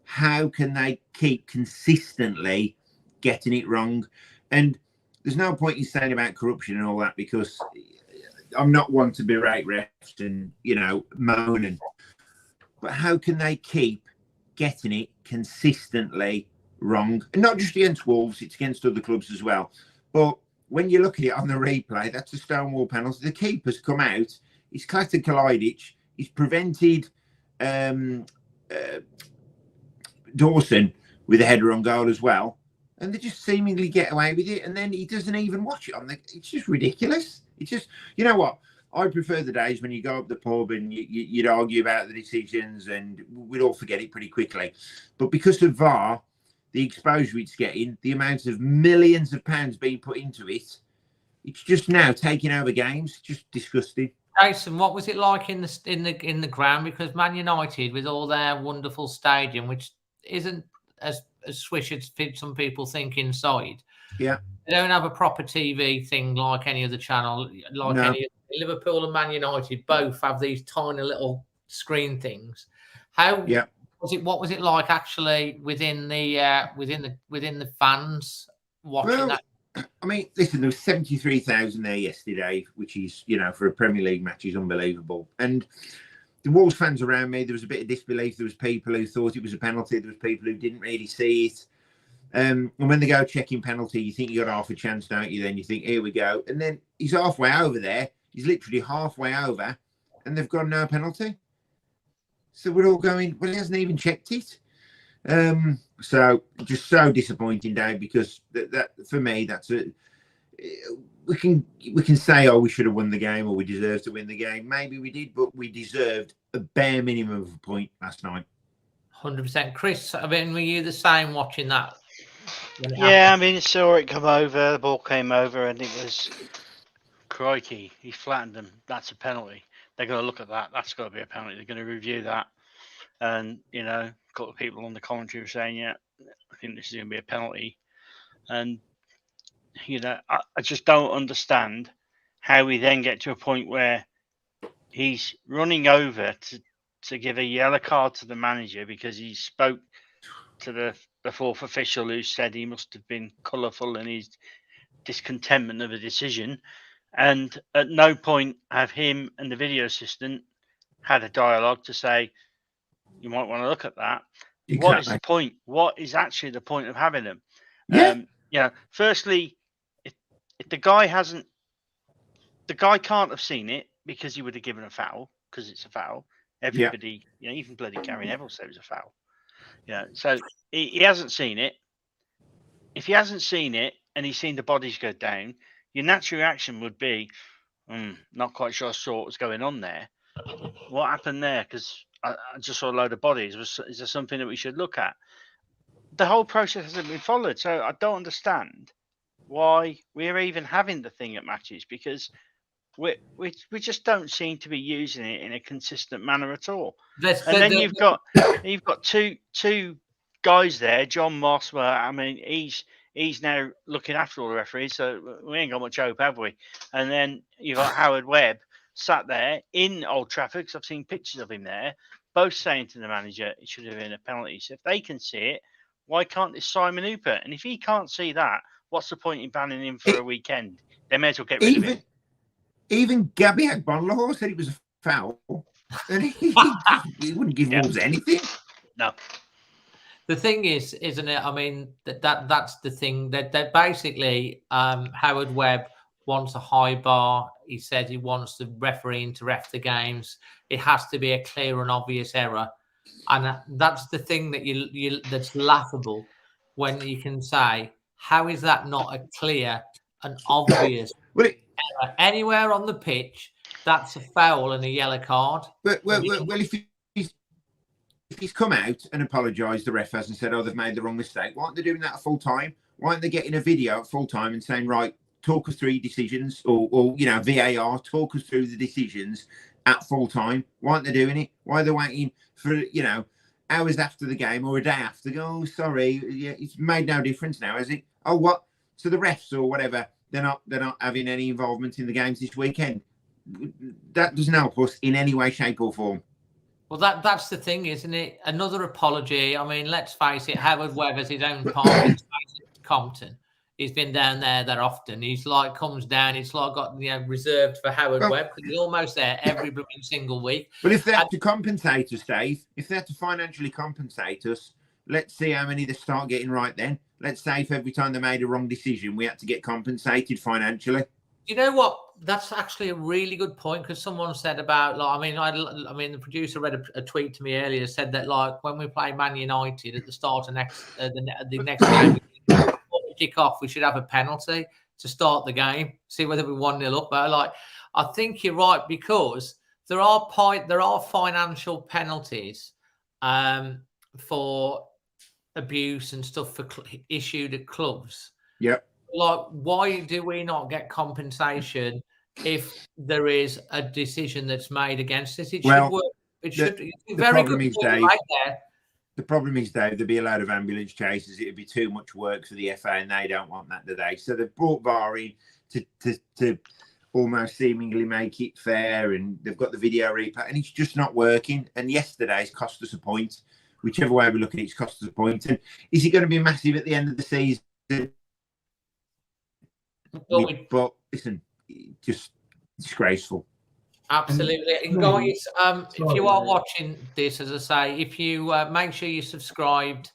How can they keep consistently getting it wrong? And there's no point in saying about corruption and all that because I'm not one to berate refs and, you know, moan. But how can they keep getting it consistently wrong? And not just against Wolves, it's against other clubs as well. But when you look at it on the replay, that's a stonewall penalty. The keeper's come out. He's clattered Kalajdzic. He's prevented Dawson with a header on goal as well. and they just seemingly get away with it, and then he doesn't even watch it on the. It's just ridiculous. It's just, you know what? I prefer the days when you go up the pub and you'd argue about the decisions, and we'd all forget it pretty quickly. But because of VAR, the exposure it's getting, the amount of millions of pounds being put into it, it's just now taking over games. Just disgusting. Jason, what was it like in the ground? Because Man United, with all their wonderful stadium, which isn't as swish as some people think inside, yeah, they don't have a proper TV thing like any other channel. Like any Liverpool and Man United both have these tiny little screen things. How was it? What was it like actually within the fans watching that? I mean, listen, there was 73,000 there yesterday, which is, you know, for a Premier League match is unbelievable. And the Wolves fans around me, there was a bit of disbelief. There was people who thought it was a penalty. There was people who didn't really see it. And when they go checking penalty, you think you got half a chance, don't you? Then you think, here we go. And then he's halfway over there. He's literally halfway over, and they've got no penalty. So we're all going, well, he hasn't even checked it. So just so disappointing, Dave, because that for me, that's we can say, oh, we should have won the game or we deserve to win the game. Maybe we did, but we deserved a bare minimum of a point last night. 100%. Chris, I mean, were you the same watching that? Yeah, I mean, saw it come over, the ball came over, and it was, crikey, he flattened them. That's a penalty. They're going to look at that. That's got to be a penalty. They're going to review that. And, you know, a couple of people on the commentary were saying, yeah, I think this is going to be a penalty. And, you know, I just don't understand how we then get to a point where he's running over to give a yellow card to the manager because he spoke to the fourth official who said he must have been colourful in his discontentment of a decision. And at no point have him and the video assistant had a dialogue to say, you might want to look at that. Exactly. What is the point? What is actually the point of having them? Yeah. You know, firstly, if the guy can't have seen it because he would have given a foul because it's a foul. Everybody, you know, even bloody Gary Neville said it was a foul. Yeah. So he hasn't seen it. If he hasn't seen it and he's seen the bodies go down, your natural reaction would be, not quite sure I saw what was going on there. What happened there? Because I just saw a load of bodies. Is there something that we should look at? The whole process hasn't been followed. So I don't understand why we're even having the thing at matches, because we just don't seem to be using it in a consistent manner at all. And then you've got two guys there, John Moss. Well, I mean, he's now looking after all the referees, so we ain't got much hope, have we? And then you've got Howard Webb sat there in Old Trafford, because I've seen pictures of him there, both saying to the manager it should have been a penalty. So if they can see it, why can't it's Simon Hooper? And if he can't see that, what's the point in banning him for a weekend? They may as well get rid of him. Even Gabby Agbonlahor said it was a foul, and he wouldn't give Wolves anything. No. The thing is, isn't it? I mean, that's the thing that basically Howard Webb wants a high bar. He said he wants the referee to ref the games. It has to be a clear and obvious error, and that's the thing that that's laughable when you can say, how is that not a clear and obvious error anywhere on the pitch? That's a foul and a yellow card. Well, if he's come out and apologised, the ref has, and said, oh, they've made the wrong mistake, why aren't they doing that at full time? Why aren't they getting a video at full time and saying, right, talk us through your decisions, or you know, VAR, talk us through the decisions at full time? Why aren't they doing it? Why are they waiting for, you know, hours after the game or a day after? Oh, sorry, yeah, it's made no difference now, has it? Oh, what? So the refs or whatever, they're not having any involvement in the games this weekend. That doesn't help us in any way, shape, or form. Well, that's the thing, isn't it? Another apology. I mean, let's face it, Howard Webb has his own part in Compton. He's been down there often. He's like, comes down, it's like got, you know, reserved for Howard Webb, because he's almost there every single week. But if they have to compensate us, Dave, if they have to financially compensate us, let's see how many they start getting right then. Let's say if every time they made a wrong decision, we had to get compensated financially. You know what? That's actually a really good point, because someone said about, like, I mean, the producer read a tweet to me earlier, said that, like, when we play Man United at the start of the next game, kick off, we should have a penalty to start the game, see whether we're 1-0 up. But I think you're right, because there are financial penalties for abuse and stuff issued at clubs. Yep. Like, why do we not get compensation if there is a decision that's made against it? It should work. It should. The problem is, Dave. The problem is, Dave, there'd be a load of ambulance chases. It'd be too much work for the FA, and they don't want that, do they? So they've brought VAR in to almost seemingly make it fair, and they've got the video replay, and it's just not working. And yesterday's cost us a point. Whichever way we look at it, it's cost us a point. And is it going to be massive at the end of the season? But listen, just disgraceful. Absolutely. And guys, if you are watching this, as I say, if you make sure you're subscribed,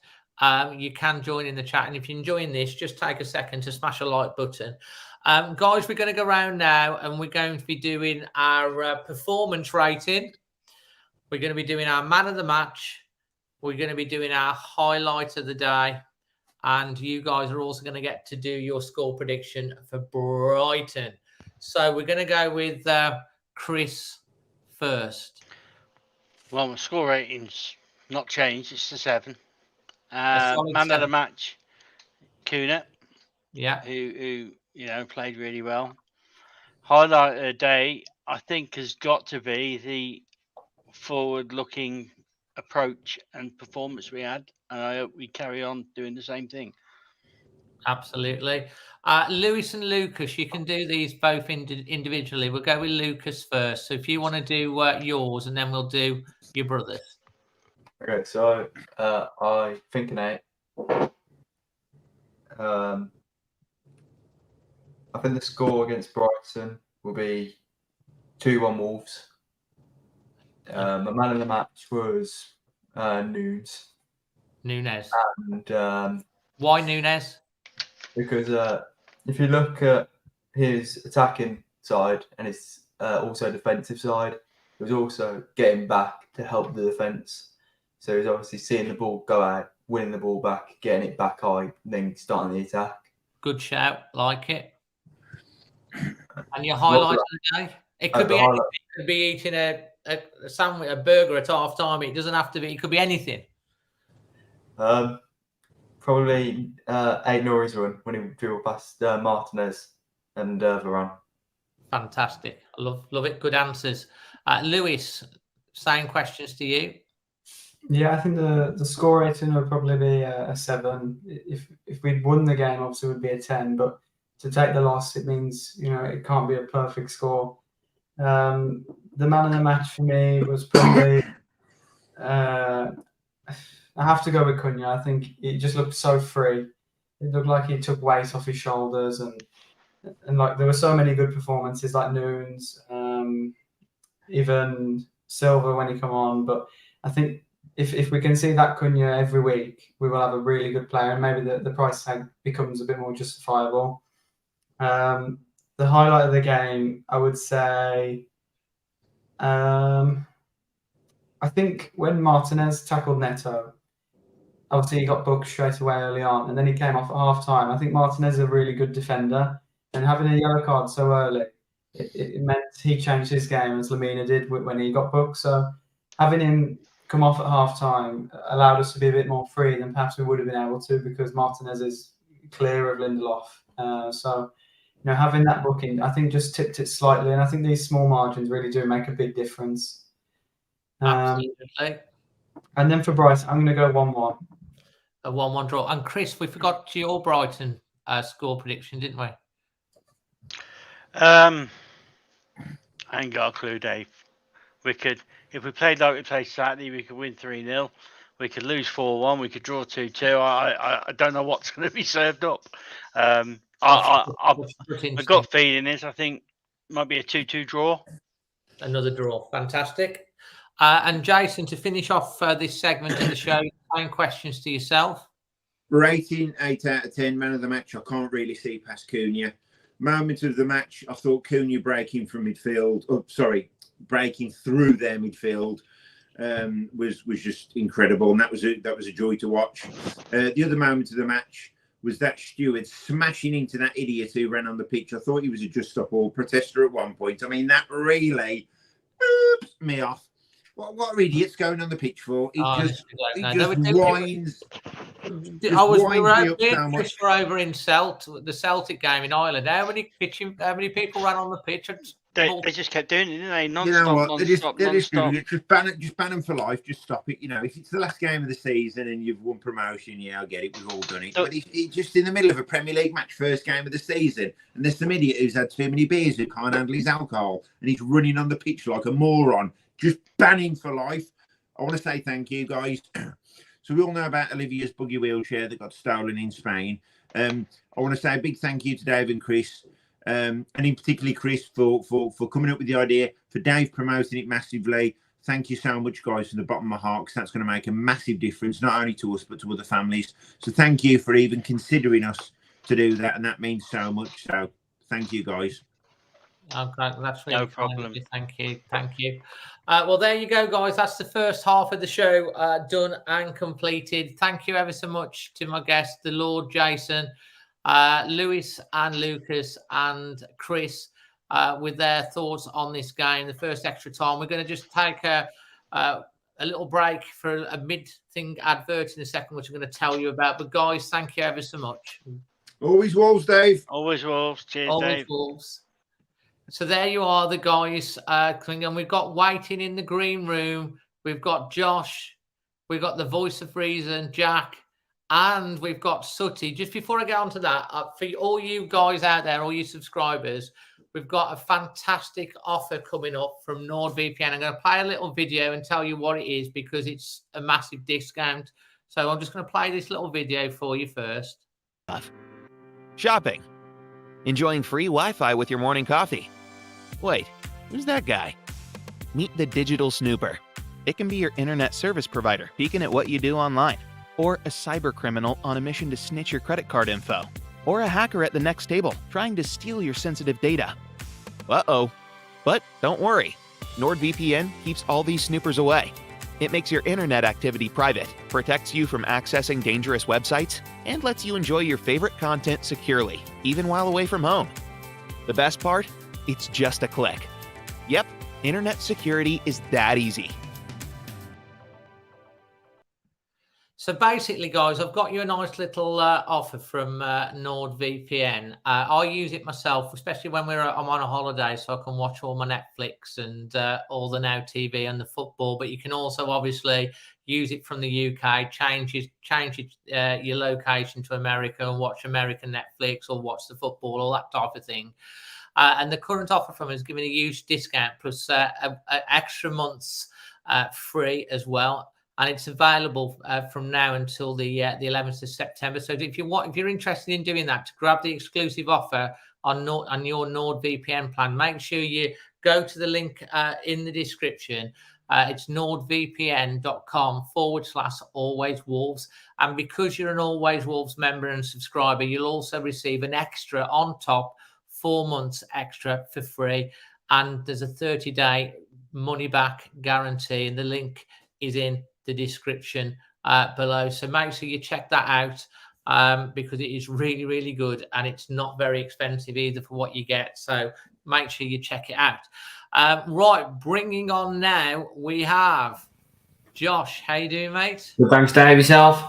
you can join in the chat. And if you're enjoying this, just take a second to smash a like button. Guys, we're going to go around now, and we're going to be doing our performance rating. We're going to be doing our man of the match. We're going to be doing our highlight of the day. And you guys are also going to get to do your score prediction for Brighton. So we're going to go with Chris first. Well, my score rating's not changed. It's a 7. Man of the match, Kuna. Yeah. Who played really well. Highlight of the day, I think, has got to be the forward-looking approach and performance we had. And I hope we carry on doing the same thing. Absolutely. Lewis and Lucas, you can do these both individually. We'll go with Lucas first. So if you want to do yours, and then we'll do your brothers. Okay, so I think an 8. I think the score against Brighton will be 2-1 Wolves. My man of the match was Nunes. Nunes. And why Nunes? Because if you look at his attacking side and his also defensive side, he was also getting back to help the defence. So he's obviously seeing the ball go out, winning the ball back, getting it back high, then starting the attack. Good shout, like it. And your highlight of the day? It could be anything. It could be eating a sandwich, a burger at half time. It doesn't have to be. It could be anything. Probably Aït-Nouri's run when he dribbled past Martinez and Varane. Fantastic. I love it. Good answers. Lewis, same questions to you. Yeah, I think the score rating would probably be a 7. If we'd won the game, obviously it would be a 10. But to take the loss, it means it can't be a perfect score. The man of the match for me was probably. I have to go with Cunha. I think it just looked so free. It looked like he took weight off his shoulders, and like there were so many good performances, like Nunes, even Silva when he come on. But I think if we can see that Cunha every week, we will have a really good player, and maybe the price tag becomes a bit more justifiable. The highlight of the game, I would say, I think when Martinez tackled Neto, obviously he got booked straight away early on, and then he came off at half time. I think Martinez is a really good defender, and having a yellow card so early, it meant he changed his game as Lamina did when he got booked. So having him come off at half time allowed us to be a bit more free than perhaps we would have been able to, because Martinez is clear of Lindelof. So having that booking, I think just tipped it slightly, and I think these small margins really do make a big difference. Absolutely. And then for Brighton, I'm going to go 1-1. A 1-1 draw. And Chris, we forgot your Brighton score prediction, didn't we? I ain't got a clue, Dave. We could, if we played like we played Saturday, we could win 3-0. We could lose 4-1. We could draw 2-2. I don't know what's going to be served up. I've got feeling is I think it might be a 2-2 draw. Another draw. Fantastic. And Jason, to finish off this segment of the show, 9 questions to yourself. Rating 8 out of 10. Man of the match, I can't really see past Cunha. Moment of the match, I thought Cunha breaking from midfield. Breaking through their midfield was just incredible, and that was a joy to watch. The other moment of the match was that steward smashing into that idiot who ran on the pitch. I thought he was a just stop all protester at one point. I mean, that really booped me off. What are idiots going on the pitch for? He just whines. We were over in the Celtic game in Ireland. How many people ran on the pitch? They just kept doing it, didn't they? Non-stop, you know what? non-stop. Just ban them for life. Just stop it. You know, if it's the last game of the season and you've won promotion, yeah, I get it. We've all done it. But he just in the middle of a Premier League match, first game of the season, and there's some idiot who's had too many beers who can't handle his alcohol, and he's running on the pitch like a moron. Just ban him for life. I want to say thank you, guys. So we all know about Olivia's buggy wheelchair that got stolen in Spain. I want to say a big thank you to Dave and Chris. And in particularly Chris for coming up with the idea, for Dave promoting it massively. Thank you so much, guys, from the bottom of my heart, because that's going to make a massive difference, not only to us, but to other families. So thank you for even considering us to do that, and that means so much. So thank you, guys. Okay, that's really no problem. Thank you. Well, there you go, guys. That's the first half of the show done and completed. Thank you ever so much to my guests, the Lord Jason, Lewis and Lucas and Chris, with their thoughts on this game, the first extra time. We're going to just take a little break for a mid-thing advert in a second, which I'm going to tell you about. But, guys, thank you ever so much. Always Wolves, Dave. Always Wolves. Cheers, Always Dave. Wolves. So there you are, the guys. And we've got waiting in the green room. We've got Josh. We've got the voice of reason, Jack. And we've got Sooty. Just before I get on to that, for all you guys out there, all you subscribers, we've got a fantastic offer coming up from NordVPN. I'm going to play a little video and tell you what it is, because it's a massive discount. So I'm just going to play this little video for you first. Shopping. Enjoying free Wi-Fi with your morning coffee. Wait, who's that guy? Meet the Digital Snooper. It can be your internet service provider peeking at what you do online, or a cyber criminal on a mission to snitch your credit card info, or a hacker at the next table trying to steal your sensitive data. Uh-oh. But don't worry. NordVPN keeps all these snoopers away. It makes your internet activity private, protects you from accessing dangerous websites, and lets you enjoy your favorite content securely, even while away from home. The best part? It's just a click. Yep, internet security is that easy. So basically, guys, I've got you a nice little offer from NordVPN. I use it myself, especially when I'm on a holiday, so I can watch all my Netflix and all the Now TV and the football. But you can also obviously use it from the UK, change your location to America and watch American Netflix or watch the football, all that type of thing. And the current offer from us is giving a huge discount plus extra months free as well. And it's available from now until the 11th of September. So if you're interested in doing that, to grab the exclusive offer on your NordVPN plan, make sure you go to the link in the description. It's nordvpn.com/alwayswolves. And because you're an Always Wolves member and subscriber, you'll also receive an extra on top, 4 months extra for free. And there's a 30-day money-back guarantee. And the link is in the description below. So make sure you check that out because it is really, really good. And it's not very expensive either for what you get. So make sure you check it out. Right, bringing on now, we have Josh. How you doing, mate? Good, thanks, Dave. Yourself?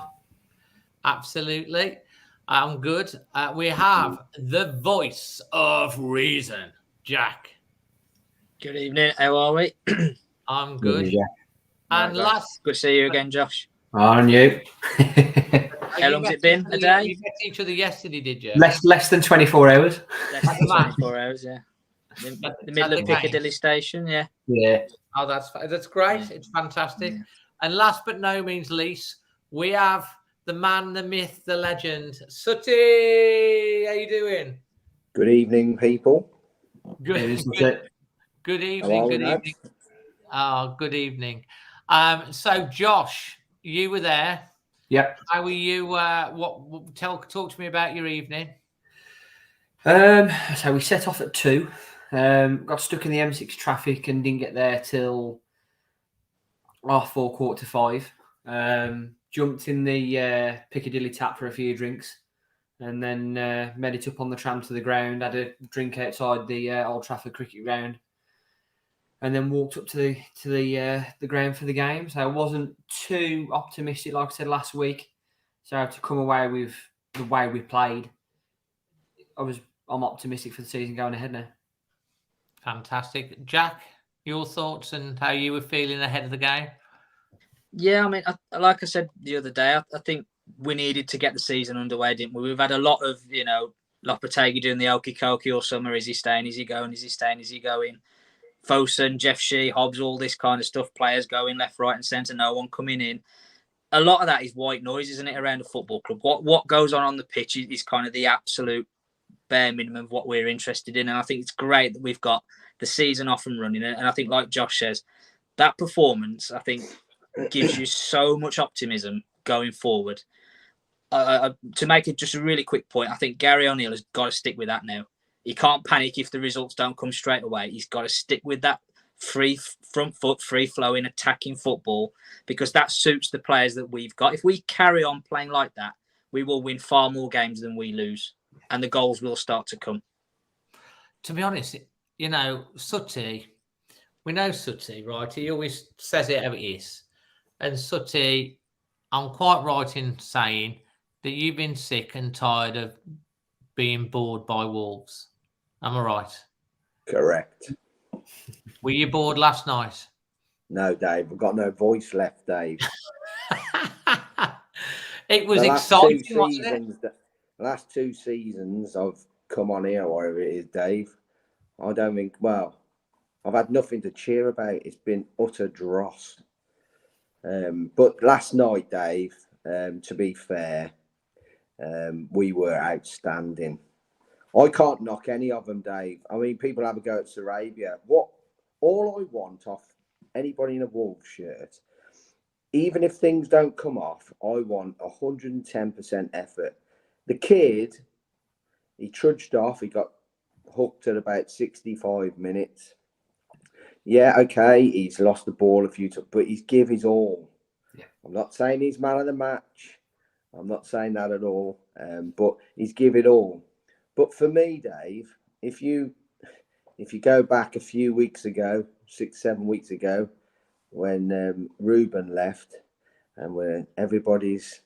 Absolutely. I'm good. We have the voice of reason, Jack. Good evening. How are we? I'm good. Yeah. And last, good to see you again, Josh. And you? How long's it been? A day? You met each other yesterday, did you? Less than 24 hours. Less than 24 hours, yeah. The middle of Piccadilly Station, yeah. Yeah. Oh, that's great. It's fantastic. Yeah. And last but no means least, we have the man, the myth, the legend, Sooty. How you doing? Good evening, people. Good evening. Good evening. Oh, good evening. So Josh, you were there. Yep. How were you? Talk to me about your evening. So we set off at 2. Got stuck in the M6 traffic and didn't get there till 4:15, 4:45. Jumped in the Piccadilly tap for a few drinks. and then made it up on the tram to the ground, had a drink outside the Old Trafford cricket ground, and then walked up to the ground for the game. So I wasn't too optimistic, like I said last week. So to come away with the way we played, I'm optimistic for the season going ahead now. Fantastic. Jack, your thoughts and how you were feeling ahead of the game? Yeah, I mean, like I said the other day, I think we needed to get the season underway, didn't we? We've had a lot of, Lopetegui doing the okie dokie all summer. Is he staying? Is he going? Is he staying? Is he going? Fosun, Jeff Shee, Hobbs, all this kind of stuff. Players going left, right and centre, no one coming in. A lot of that is white noise, isn't it, around a football club? What goes on the pitch is kind of the absolute bare minimum of what we're interested in. And I think it's great that we've got the season off and running. And I think, like Josh says, that performance, I think, gives you so much optimism going forward. To make it just a really quick point, I think Gary O'Neils has got to stick with that now. He can't panic if the results don't come straight away. He's got to stick with that free front foot, free-flowing, attacking football, because that suits the players that we've got. If we carry on playing like that, we will win far more games than we lose, and the goals will start to come. To be honest, Sutty, we know Sutty, right? He always says it how it is. And Sutty, I'm quite right in saying that you've been sick and tired of being bored by Wolves. Am I right? Correct. Were you bored last night? No, Dave. I've got no voice left, Dave. It was exciting, wasn't it? The last 2 seasons I've come on here, whatever it is, Dave. I don't think, I've had nothing to cheer about. It's been utter dross. But last night, Dave, to be fair, we were outstanding. I can't knock any of them, Dave. I mean, people have a go at Sarabia. All I want off anybody in a Wolves shirt, even if things don't come off, I want 110% effort. The kid, he trudged off. He got hooked at about 65 minutes. Yeah, okay, he's lost the ball a few times, but he's give his all. Yeah. I'm not saying he's man of the match. I'm not saying that at all. But he's give it all. But for me, Dave, if you go back a few weeks ago, 6-7 weeks ago, when Ruben left, and when everybody's,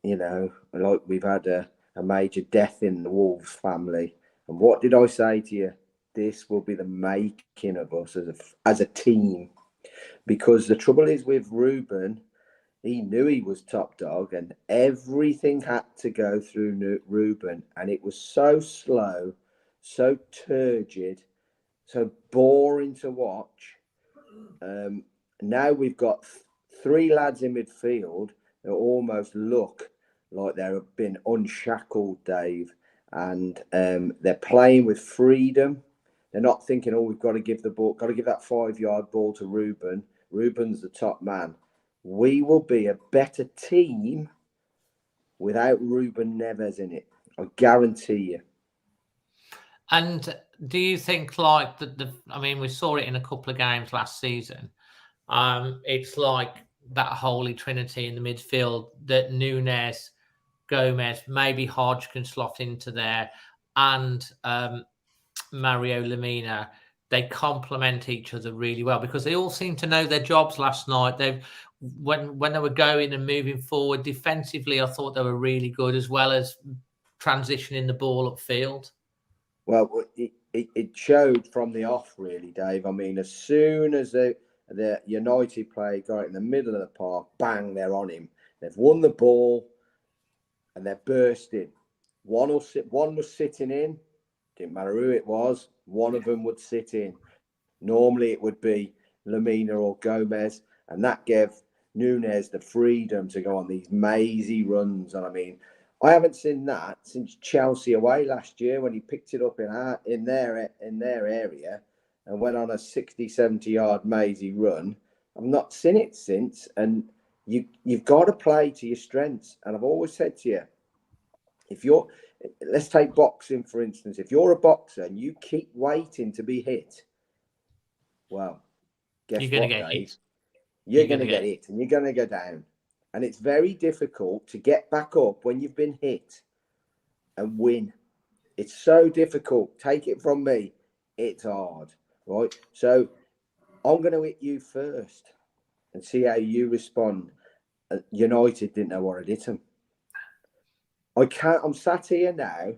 like we've had a major death in the Wolves family. And what did I say to you? This will be the making of us as a team. Because the trouble is with Ruben, he knew he was top dog and everything had to go through Ruben. And it was so slow, so turgid, so boring to watch. Now we've got 3 lads in midfield that almost look like they've been unshackled, Dave. And they're playing with freedom. They're not thinking, we've got to give the ball, got to give that 5-yard ball to Ruben. Ruben's the top man. We will be a better team without Ruben Neves in it. I guarantee you. And do you think, like, we saw it in a couple of games last season. It's like that holy trinity in the midfield that Núñez, Gomez, maybe Hodge can slot into there, and Mario Lemina. They complement each other really well because they all seem to know their jobs last night. When they were going and moving forward defensively, I thought they were really good, as well as transitioning the ball upfield. Well, it showed from the off, really, Dave. I mean, as soon as the United play got it in the middle of the park, bang, they're on him. They've won the ball and they're bursting. One was sitting in. Didn't matter who it was. One of them would sit in. Normally it would be Lemina or Gomez, and that gave Núñez the freedom to go on these mazy runs. And I mean, I haven't seen that since Chelsea away last year when he picked it up in their area and went on a 60-70 yard mazy run. I've not seen it since. And you've got to play to your strengths. And I've always said to you, let's take boxing, for instance. If you're a boxer and you keep waiting to be hit, well, guess you're what, Dave? You're going to get hit and you're going to go down. And it's very difficult to get back up when you've been hit. and win. It's so difficult. Take it from me. It's hard, right? So I'm going to hit you first and see how you respond. United didn't know what had hit them. I'm sat here now,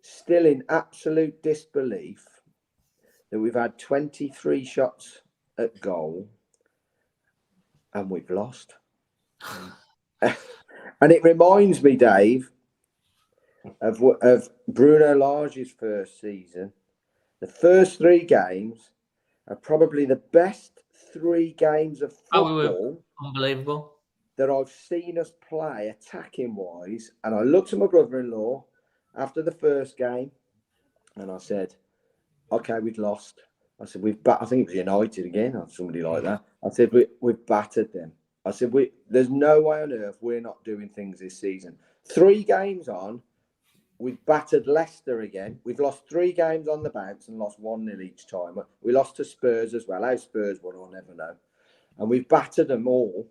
still in absolute disbelief that we've had 23 shots at goal and we've lost. And it reminds me, Dave, of Bruno Lage's first season. The first 3 games are probably the best 3 games of football unbelievable that I've seen us play attacking wise. And I looked at my brother-in-law after the first game and I said, okay, we've lost. I said, I think it was United again or somebody like that. I said, we've battered them. I said, there's no way on earth we're not doing things this season. 3 games on, we've battered Leicester again. We've lost 3 games on the bounce and lost 1-0 each time. We lost to Spurs as well. How Spurs won, I'll never know. And we've battered them all.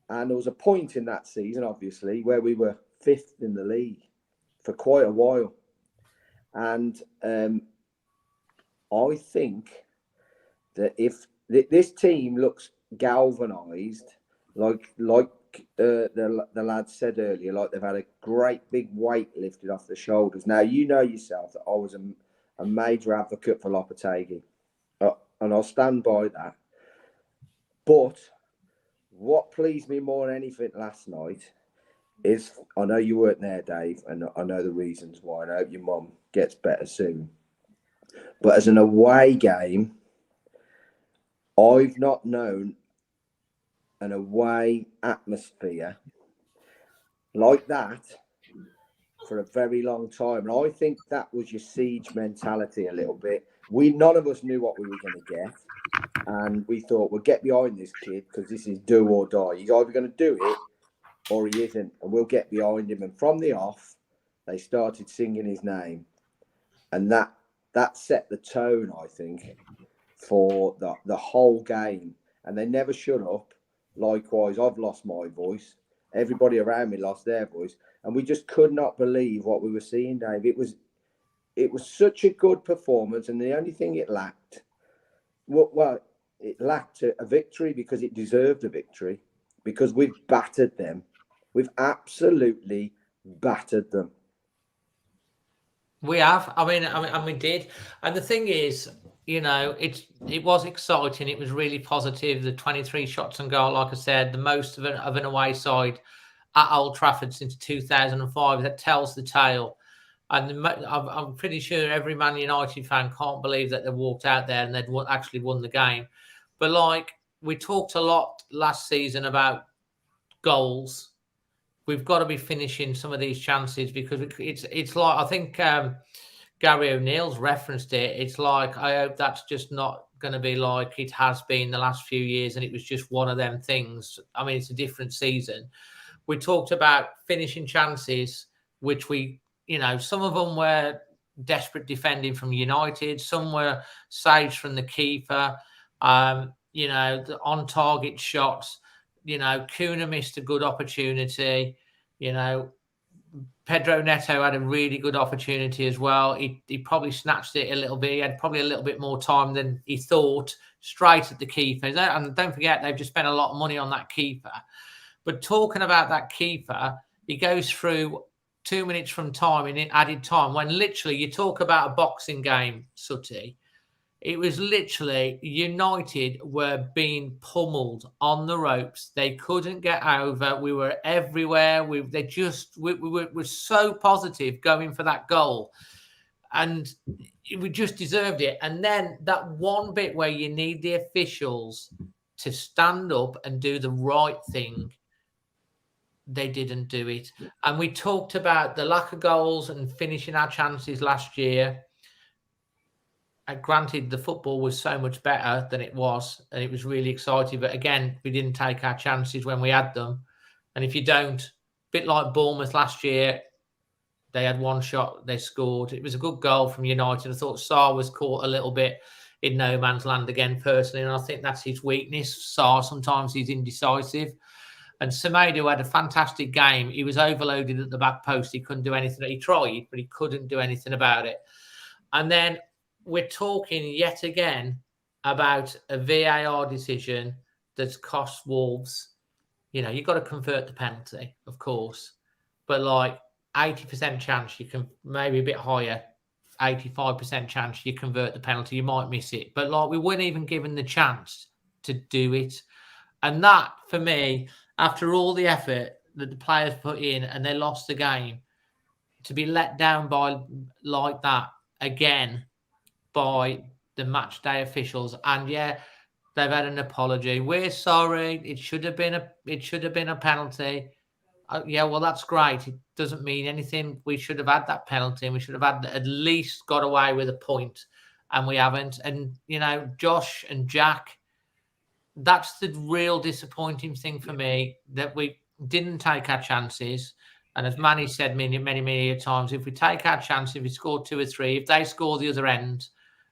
And there was a point in that season, obviously, where we were 5th in the league for quite a while. And I think that if this team looks galvanised, like the lad said earlier, like they've had a great big weight lifted off their shoulders. Now, you know yourself that I was a major advocate for Lopetegui, and I'll stand by that. But what pleased me more than anything last night is, I know you weren't there, Dave, and I know the reasons why, and I hope your mum gets better soon. But as an away game, I've not known an away atmosphere like that for a very long time. And I think that was your siege mentality a little bit. None of us knew what we were going to get. And we thought, we'll get behind this kid because this is do or die. He's either going to do it or he isn't. And we'll get behind him. And from the off, they started singing his name. And that set the tone, I think, for the whole game. And they never shut up. Likewise, I've lost my voice. Everybody around me lost their voice. And we just could not believe what we were seeing, Dave. It was such a good performance. And the only thing it lacked, it lacked a victory because it deserved a victory. Because we've battered them. We've absolutely battered them. We have. I mean, we did. And the thing is, you know, it was exciting. It was really positive. The 23 shots on goal, like I said, the most of an away side at Old Trafford since 2005. That tells the tale. And I'm pretty sure every Man United fan can't believe that they walked out there and they'd actually won the game. But like, we talked a lot last season about goals. We've got to be finishing some of these chances because it's like, I think Gary O'Neils referenced it. It's like, I hope that's just not going to be like it has been the last few years and it was just one of them things. I mean, it's a different season. We talked about finishing chances, which we, you know, some of them were desperate defending from United. Some were saves from the keeper. You know, the on-target shots. You know, Kuna missed a good opportunity. You know, Pedro Neto had a really good opportunity as well. He probably snatched it a little bit. He had probably a little bit more time than he thought, straight at the keeper. And don't forget, they've just spent a lot of money on that keeper. But talking about that keeper, he goes through 2 minutes from time in added time when literally you talk about a boxing game, Sutty. It was literally United were being pummeled on the ropes. They couldn't get over. We were everywhere. We were so positive going for that goal. And we just deserved it. And then that one bit where you need the officials to stand up and do the right thing, they didn't do it. And we talked about the lack of goals and finishing our chances last year. And granted, the football was so much better than it was, and it was really exciting. But again, we didn't take our chances when we had them. And if you don't, a bit like Bournemouth last year, they had one shot, they scored. It was a good goal from United. I thought Sarr was caught a little bit in no man's land again, personally, and I think that's his weakness. Sarr, sometimes he's indecisive. And Semedo had a fantastic game. He was overloaded at the back post. He couldn't do anything. He tried, but he couldn't do anything about it. And then we're talking yet again about a VAR decision that's cost Wolves. You know, you've got to convert the penalty, of course. But like 80% chance you can, maybe a bit higher, 85% chance you convert the penalty. You might miss it. But like we weren't even given the chance to do it. And that, for me, after all the effort that the players put in and they lost the game, to be let down by like that again by the match day officials, and yeah, they've had an apology. We're sorry. It should have been a penalty. Yeah, well, that's great. It doesn't mean anything. We should have had that penalty, and we should have had at least got away with a point, and we haven't. And you know, Josh and Jack, that's the real disappointing thing for me, that we didn't take our chances. And as Manny said many times, if we take our chance, if we score 2 or 3, if they score the other end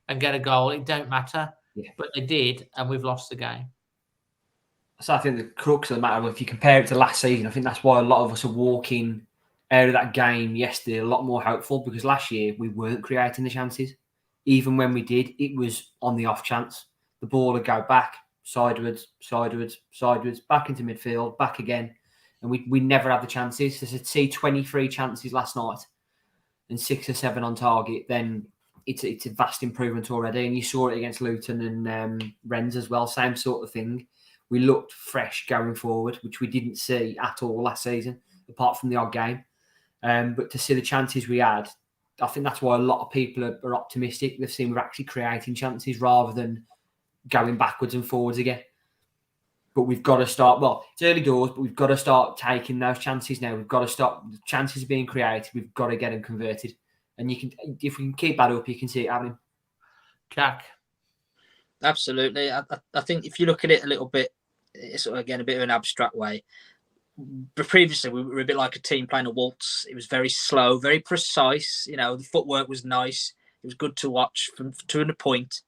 and get a goal, it don't matter. Yeah. But they did, and we've lost the game. So I think the crux of the matter, if you compare it to last season, I think that's why a lot of us are walking out of that game yesterday a lot more hopeful, because last year we weren't creating the chances. Even when we did, it was on the off chance. The ball would go back, sideways, back into midfield, back again. And we never had the chances. So to see 23 chances last night and 6 or 7 on target, then it's a vast improvement already. And you saw it against Luton and Rennes as well, same sort of thing. We looked fresh going forward, which we didn't see at all last season, apart from the odd game. But to see the chances we had, I think that's why a lot of people are optimistic. They've seen we're actually creating chances rather than going backwards and forwards again. But we've got to start, well, it's early doors, but we've got to start taking those chances now. We've got to start, the chances being created, we've got to get them converted. And you can, if we can keep that up, you can see it happening. Jack? Absolutely. I think if you look at it a little bit, it's again a bit of an abstract way. But previously, we were a bit like a team playing a waltz. It was very slow, very precise. You know, the footwork was nice. It was good to watch to a point.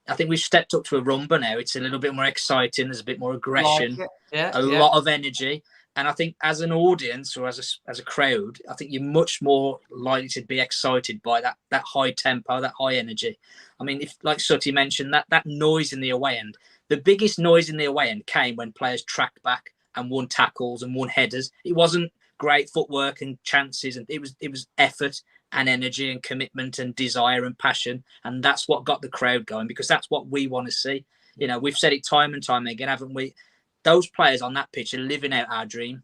I think we've stepped up to a rumba now. It's a little bit more exciting. There's a bit more aggression, a lot of energy. And I think as an audience or as a crowd, I think you're much more likely to be excited by that high tempo, that high energy. I mean, if like Sutty mentioned, that noise in the away end, the biggest noise in the away end came when players tracked back and won tackles and won headers. It wasn't great footwork and chances, and it was effort and energy and commitment and desire and passion. And that's what got the crowd going, because that's what we want to see. You know, we've said it time and time again, haven't we? Those players on that pitch are living out our dream.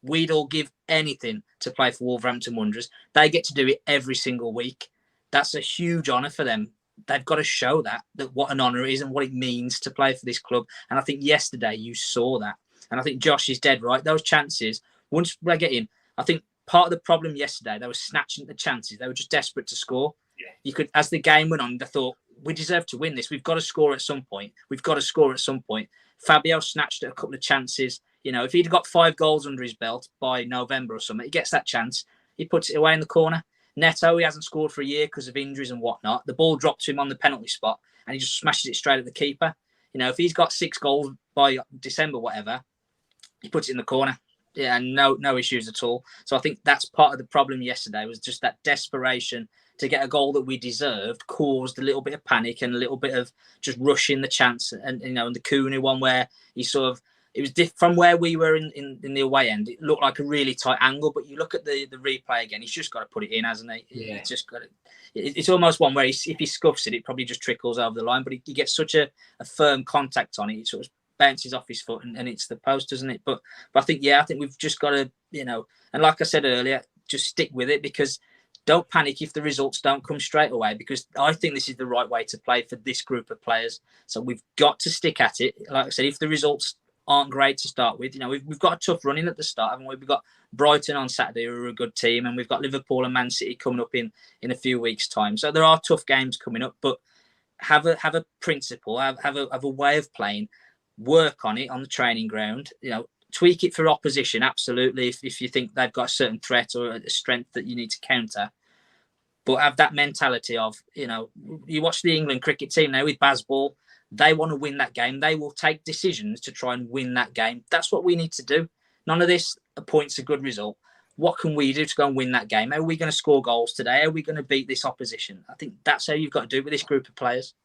We'd all give anything to play for Wolverhampton Wanderers. They get to do it every single week. That's a huge honour for them. They've got to show that what an honour it is and what it means to play for this club. And I think yesterday you saw that. And I think Josh is dead right. Those chances, once they get in, I think part of the problem yesterday, they were snatching the chances. They were just desperate to score. Yeah. You could, as the game went on, they thought, we deserve to win this. We've got to score at some point. Fabio snatched at a couple of chances. You know, if he'd got 5 goals under his belt by November or something, he gets that chance. He puts it away in the corner. Neto, he hasn't scored for a year because of injuries and whatnot. The ball dropped to him on the penalty spot and he just smashes it straight at the keeper. You know, if he's got 6 goals by December, whatever, he puts it in the corner. Yeah, no issues at all. So I think that's part of the problem yesterday, was just that desperation to get a goal that we deserved caused a little bit of panic and a little bit of just rushing the chance. And, you know, and the Cooney one where he sort of, it was from where we were in the away end. It looked like a really tight angle, but you look at the replay again, he's just got to put it in, hasn't he? Yeah. He's just got to, it's almost one where if he scuffs it, it probably just trickles over the line, but he gets such a firm contact on it. It sort of bounces off his foot and it's the post, doesn't it? But I think we've just got to, you know, and like I said earlier, just stick with it, because don't panic if the results don't come straight away, because I think this is the right way to play for this group of players. So we've got to stick at it. Like I said, if the results aren't great to start with, you know, we've got a tough run in at the start, haven't we? We've got Brighton on Saturday, who are a good team, and we've got Liverpool and Man City coming up in a few weeks' time. So there are tough games coming up, but have a principle, have a way of playing, work on it on the training ground, you know, tweak it for opposition, absolutely, if you think they've got a certain threat or a strength that you need to counter. But have that mentality of, you know, you watch the England cricket team now with Bazball. They want to win that game. They will take decisions to try and win that game. That's what we need to do. None of this points a good result. What can we do to go and win that game? How are we going to score goals today? How are we going to beat this opposition? I think that's how you've got to do it with this group of players.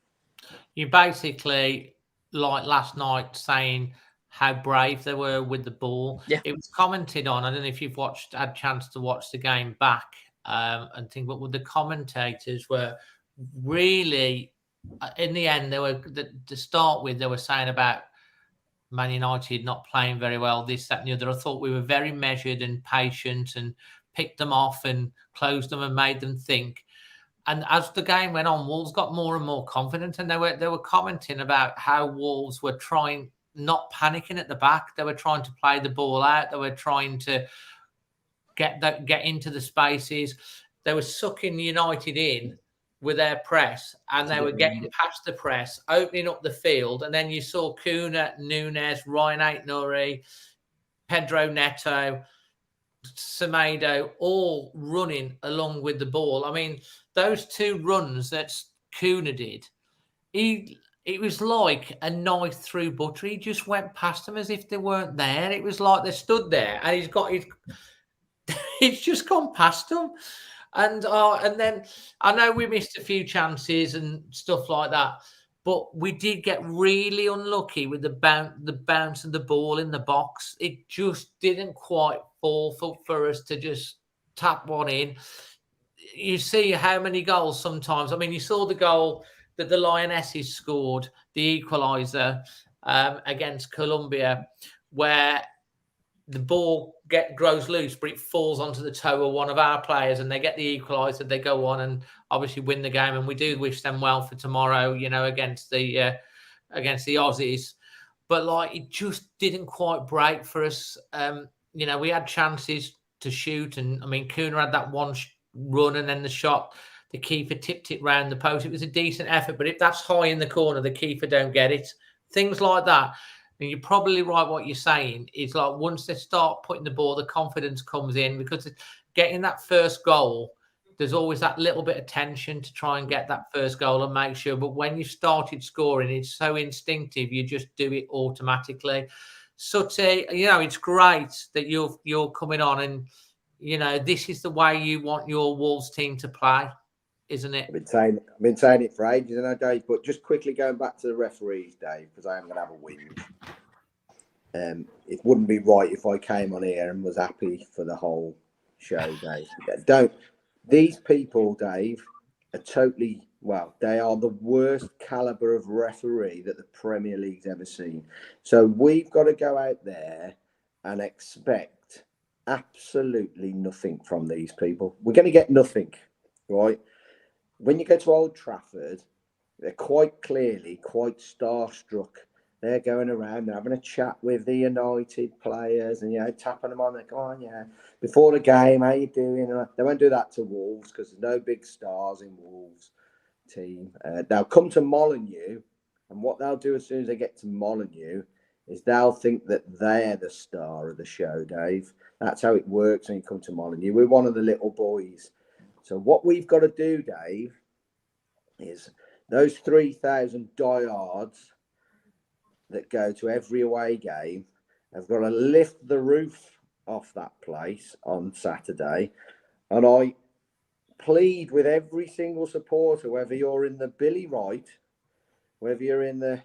You basically, like last night, saying how brave they were with the ball. Yeah. It was commented on. I don't know if you've had a chance to watch the game back and think, but the commentators were really, in the end, they were to start with. They were saying about Man United not playing very well, this, that, and the other. I thought we were very measured and patient and picked them off and closed them and made them think. And as the game went on, Wolves got more and more confident, and they were commenting about how Wolves were not panicking at the back. They were trying to play the ball out. They were trying to get into the spaces. They were sucking United in with their press, and they were getting past the press, opening up the field. And then you saw Kuna, Nunes, Ryan Aït-Nouri, Pedro Neto, Semedo all running along with the ball. I mean, those two runs that Kuna did, it was like a knife through butter. He just went past them as if they weren't there. It was like they stood there, and he's just gone past them. And then I know we missed a few chances and stuff like that, but we did get really unlucky with the bounce of the ball in the box. It just didn't quite fall for us to just tap one in. You see how many goals sometimes. I mean, you saw the goal that the Lionesses scored, the equaliser against Colombia, where the ball grows loose, but it falls onto the toe of one of our players, and they get the equaliser. They go on and obviously win the game, and we do wish them well for tomorrow, against the Aussies. But like, it just didn't quite break for us. We had chances to shoot, and I mean, Kuna had that one run, and then the shot, the keeper tipped it round the post. It was a decent effort, but if that's high in the corner, the keeper don't get it. Things like that. And you're probably right. What you're saying is, like, once they start putting the ball, the confidence comes in, because getting that first goal, there's always that little bit of tension to try and get that first goal and make sure. But when you've started scoring, it's so instinctive. You just do it automatically. Sutty, it's great that you're coming on, and this is the way you want your Wolves team to play, isn't it? I've been saying it for ages, and Dave. But just quickly going back to the referees, Dave, because I am going to have a whinge. It wouldn't be right if I came on here and was happy for the whole show, Dave. These people, Dave, are totally, they are the worst caliber of referee that the Premier League's ever seen. So we've got to go out there and expect absolutely nothing from these people. We're going to get nothing, right? When you go to Old Trafford, they're quite clearly quite starstruck. They're going around, they're having a chat with the United players and, tapping them on. They're going, before the game, how you doing? And they won't do that to Wolves, because there's no big stars in Wolves team. They'll come to Molineux, and what they'll do as soon as they get to Molineux is they'll think that they're the star of the show, Dave. That's how it works when you come to Molineux. We're one of the little boys. So what we've got to do, Dave, is those 3,000 diehards that go to every away game have got to lift the roof off that place on Saturday. And I plead with every single supporter, whether you're in the Billy Wright, whether you're in the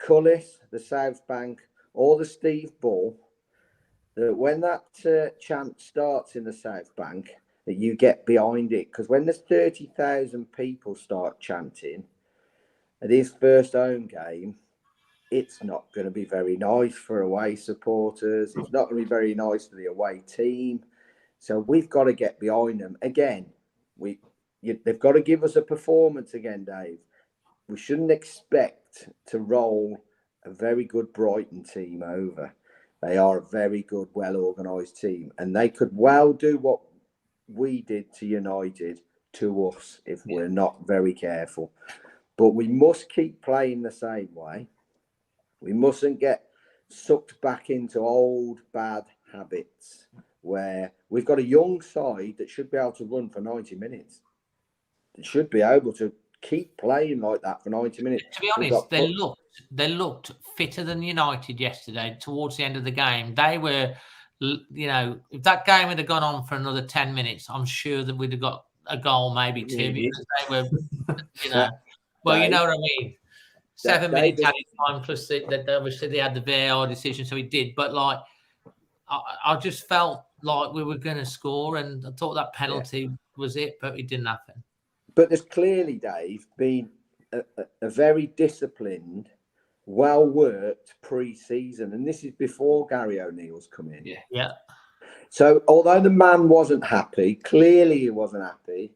Cullis, the South Bank, or the Steve Bull, that when that chant starts in the South Bank, that you get behind it. Because when there's 30,000 people start chanting at his first home game, it's not going to be very nice for away supporters. It's not going to be very nice for the away team. So we've got to get behind them. Again, they've got to give us a performance again, Dave. We shouldn't expect to roll a very good Brighton team over. They are a very good, well-organised team. And they could well do what we did to United to us if we're not very careful. But we must keep playing the same way. We mustn't get sucked back into old bad habits where we've got a young side that should be able to run for 90 minutes. It should be able to keep playing like that for 90 minutes. To be honest, they looked fitter than United yesterday towards the end of the game. They were, if that game had gone on for another 10 minutes, I'm sure that we'd have got a goal, maybe two, because they were, well, you know what I mean. 7 minutes added time, plus that obviously they had the VAR decision, so he did. But like, I just felt like we were going to score, and I thought that penalty was it, but it didn't happen. But there's clearly, Dave, been a very disciplined, well-worked pre-season, and this is before Gary O'Neils come in. Yeah. So although the man wasn't happy, clearly he wasn't happy.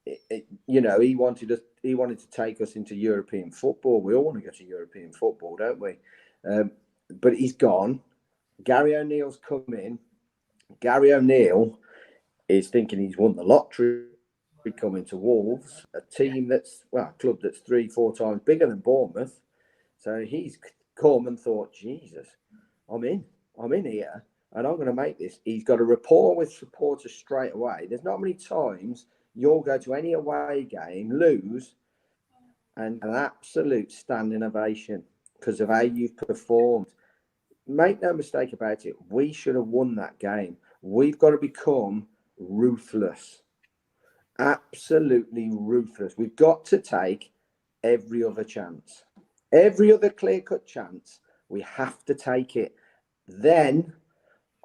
He wanted to take us into European football. We all want to go to European football, don't we? But he's gone. Gary O'Neil's come in. Gary O'Neil is thinking he's won the lottery coming to Wolves, a team a club that's 3-4 times bigger than Bournemouth. So he's come and thought, Jesus, I'm in here, and I'm going to make this. He's got a rapport with supporters straight away. There's not many times you'll go to any away game, lose, and an absolute standing ovation because of how you've performed. Make no mistake about it, we should have won that game. We've got to become ruthless. Absolutely ruthless. We've got to take every other chance. Every other clear-cut chance, we have to take it. Then,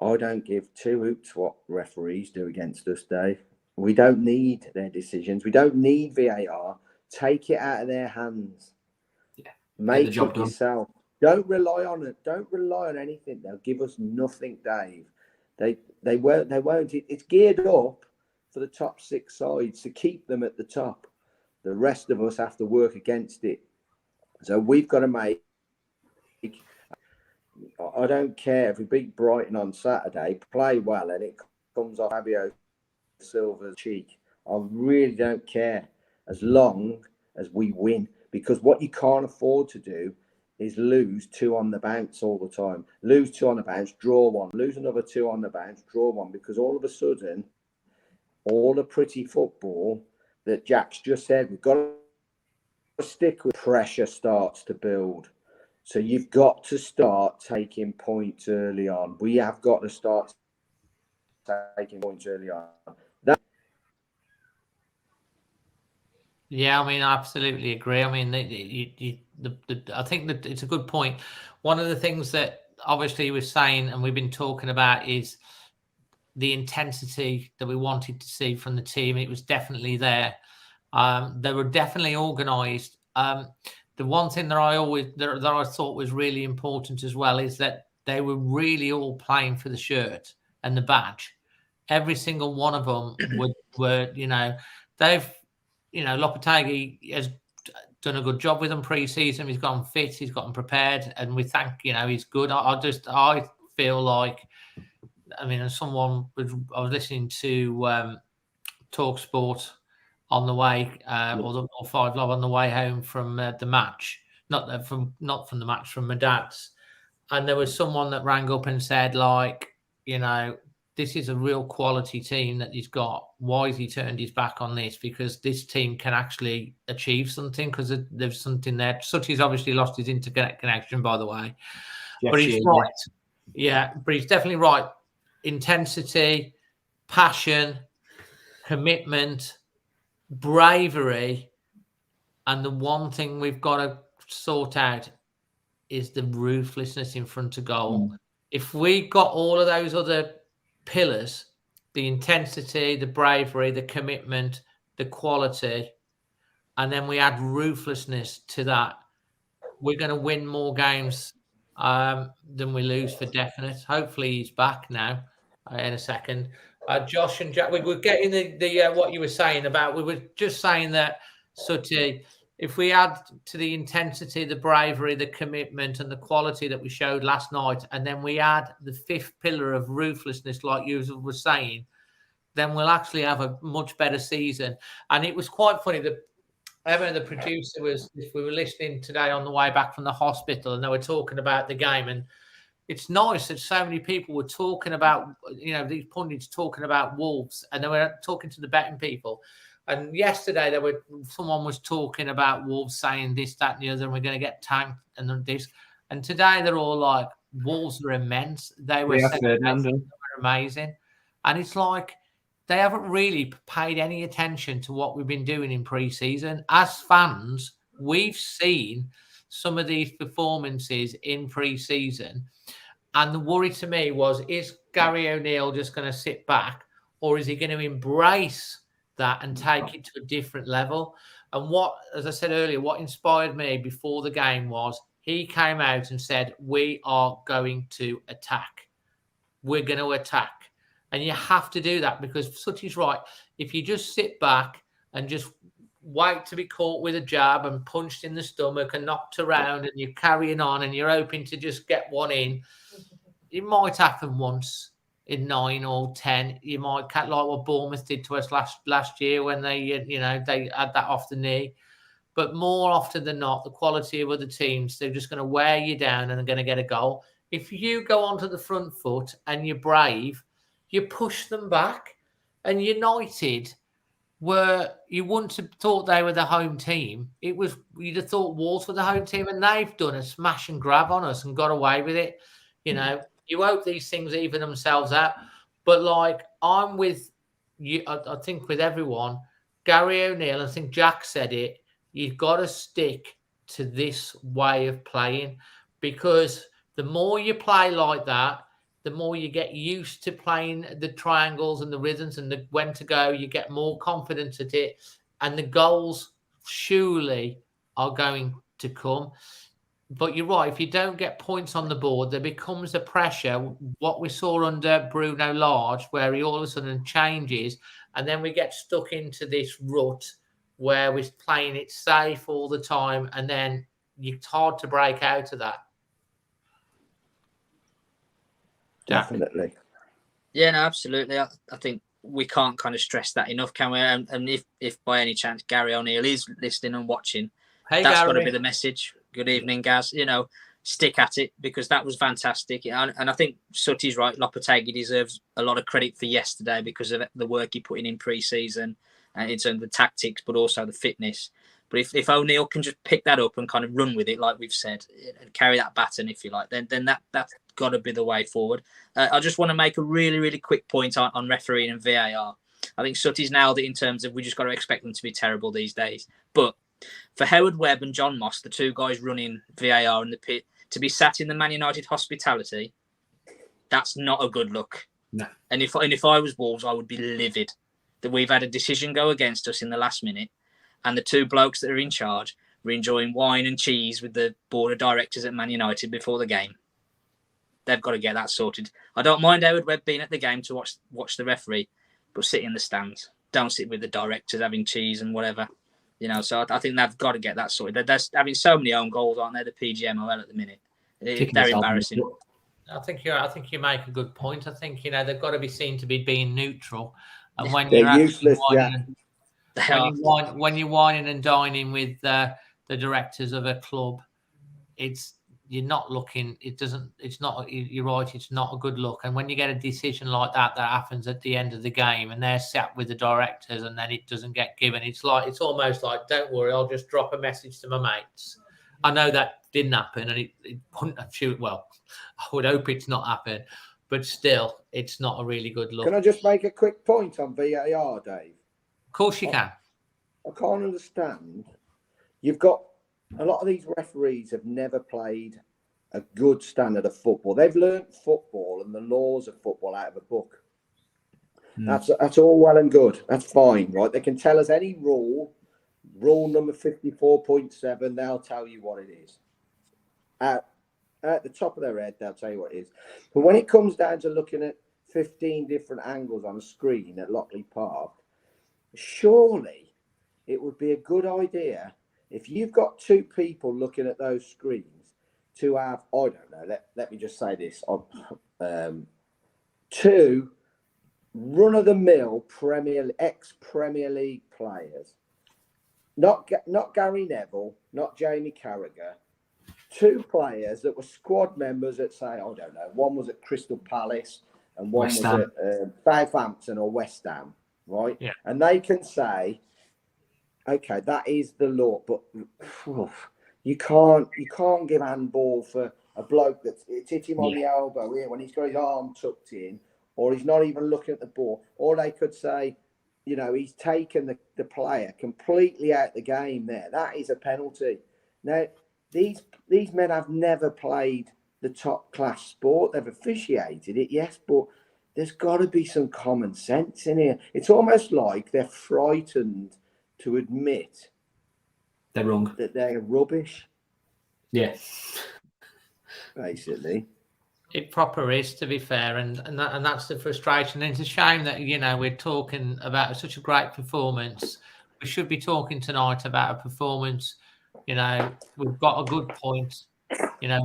I don't give two hoots what referees do against us, Dave. We don't need their decisions. We don't need VAR. Take it out of their hands. Yeah. Make it yourself. Don't rely on it. Don't rely on anything. They'll give us nothing, Dave. They won't. It's geared up for the top 6 sides to keep them at the top. The rest of us have to work against it. So we've got to make. I don't care if we beat Brighton on Saturday, play well, and it comes off Fabio Silva's cheek. I really don't care as long as we win, because what you can't afford to do is lose 2 on the bounce all the time. Lose 2 on the bounce, draw 1, lose another 2 on the bounce, draw 1, because all of a sudden, all the pretty football that Jack's just said, we've got to stick with, pressure starts to build. So you've got to start taking points early on. We have got to start taking points early on. Yeah, I mean, I absolutely agree. I mean, I think that it's a good point. One of the things that obviously he was saying, and we've been talking about, is the intensity that we wanted to see from the team. It was definitely there. They were definitely organised. The one thing that I thought was really important as well is that they were really all playing for the shirt and the badge. Every single one of them were Lopetegui has done a good job with them pre-season. He's got them fit, he's got them prepared, and we think, he's good. I feel like, I mean, as someone I was listening to Talk Sport on the way, or 5 Live on the way home from the match, not from the match, from my dad's, and there was someone that rang up and said, like, this is a real quality team that he's got. Why has he turned his back on this? Because this team can actually achieve something, because there's something there. Sutty's obviously lost his internet connection, by the way. Yes, but he's right. Yeah, but he's definitely right. Intensity, passion, commitment, bravery, and the one thing we've got to sort out is the ruthlessness in front of goal. If we got all of those other pillars, the intensity, the bravery, the commitment, the quality, and then we add ruthlessness to that, we're going to win more games than we lose for definite. Hopefully he's back now in a second. Josh and Jack, we were getting the what you were saying about, we were just saying that, Sutty, if we add to the intensity, the bravery, the commitment, and the quality that we showed last night, and then we add the 5th pillar of ruthlessness, like you were saying, then we'll actually have a much better season. And it was quite funny that Emma, the producer, we were listening today on the way back from the hospital, and they were talking about the game. And it's nice that so many people were talking about, these pundits talking about Wolves, and they were talking to the betting people. And yesterday someone was talking about Wolves saying this, that, and the other, and we're going to get tanked and this. And today they're all like, Wolves are immense. They were amazing. And it's like they haven't really paid any attention to what we've been doing in pre-season. As fans, we've seen some of these performances in pre-season. And the worry to me was, is Gary O'Neill just going to sit back, or is he going to embrace that and take it to a different level? And what, as I said earlier, what inspired me before the game was he came out and said, we are going to attack. We're going to attack. And you have to do that, because Sutty's right. If you just sit back and just wait to be caught with a jab and punched in the stomach and knocked around, and you're carrying on and you're hoping to just get one in, it might happen once in 9 or 10. You might like what Bournemouth did to us last year when they had that off the knee. But more often than not, the quality of other teams, they're just going to wear you down and they're going to get a goal. If you go onto the front foot and you're brave, you push them back. And United you wouldn't have thought they were the home team. You'd have thought Wolves were the home team, and they've done a smash and grab on us and got away with it. You hope these things even themselves out. But like, I'm with you, I think with everyone, Gary O'Neill, I think Jack said it, you've got to stick to this way of playing, because the more you play like that, the more you get used to playing the triangles and the rhythms and when to go, you get more confidence at it, and the goals surely are going to come. But you're right, if you don't get points on the board, there becomes a pressure. What we saw under Bruno Lage, where he all of a sudden changes, and then we get stuck into this rut where we're playing it safe all the time, and then it's hard to break out of that. Definitely. Yeah, no, absolutely. I think we can't kind of stress that enough, can we? And if by any chance Gary O'Neill is listening and watching, that's got to be the message. Good evening, Gaz. Stick at it, because that was fantastic. And I think Sutty's right. Lopetegui deserves a lot of credit for yesterday because of the work he put in pre-season and in terms of the tactics, but also the fitness. But if O'Neill can just pick that up and kind of run with it, like we've said, and carry that baton, if you like, then that's got to be the way forward. I just want to make a really, really quick point on refereeing and VAR. I think Sutty's nailed it in terms of we just got to expect them to be terrible these days. But for Howard Webb and John Moss, the two guys running VAR in the pit, to be sat in the Man United hospitality, that's not a good look. No. And if I was Wolves, I would be livid that we've had a decision go against us in the last minute, and the two blokes that are in charge were enjoying wine and cheese with the board of directors at Man United before the game. They've got to get that sorted. I don't mind Howard Webb being at the game to watch the referee, but sit in the stands. Don't sit with the directors having cheese and whatever. So I think they've got to get that sorted. They're having so many own goals, aren't they? The PGMOL at the minute. They're embarrassing. I think you make a good point. I think they've got to be seen to be being neutral. And when they're you're useless, when you're whining and dining with the directors of a club, you're not looking. It's not. You're right. It's not a good look. And when you get a decision like that happens at the end of the game, and they're sat with the directors, and then it doesn't get given, it's almost like, don't worry, I'll just drop a message to my mates. I know that didn't happen, and it wouldn't have. Well, I would hope it's not happened, but still, it's not a really good look. Can I just make a quick point on VAR, Dave? Of course you can. I can't understand. You've got a lot of these referees have never played a good standard of football. They've learnt football and the laws of football out of a book. That's all well and good. That's fine, right? They can tell us any rule number 54.7, they'll tell you what it is. At the top of their head, they'll tell you what it is. But when it comes down to looking at 15 different angles on a screen at Lockley Park, surely it would be a good idea, if you've got two people looking at those screens, to have, I don't know, let me just say this, two run-of-the-mill ex-Premier League players, not Gary Neville, not Jamie Carragher, two players that were squad members at, say, I don't know, one was at Crystal Palace and one was at Southampton or West Ham, right? Yeah. And they can say, okay, that is the law, but you can't give handball for a bloke that's hit him on the elbow here when he's got his arm tucked in, or he's not even looking at the ball. Or they could say, you know, he's taken the player completely out the game there. That is a penalty. Now, these men have never played the top class sport. They've officiated it, yes, but there's got to be some common sense in here. It's almost like they're frightened to admit they're wrong, that they're rubbish. Yeah, basically. It proper is, to be fair, and that's the frustration. And it's a shame that, you know, we're talking about such a great performance. We should be talking tonight about a performance. You know, we've got a good point. You know,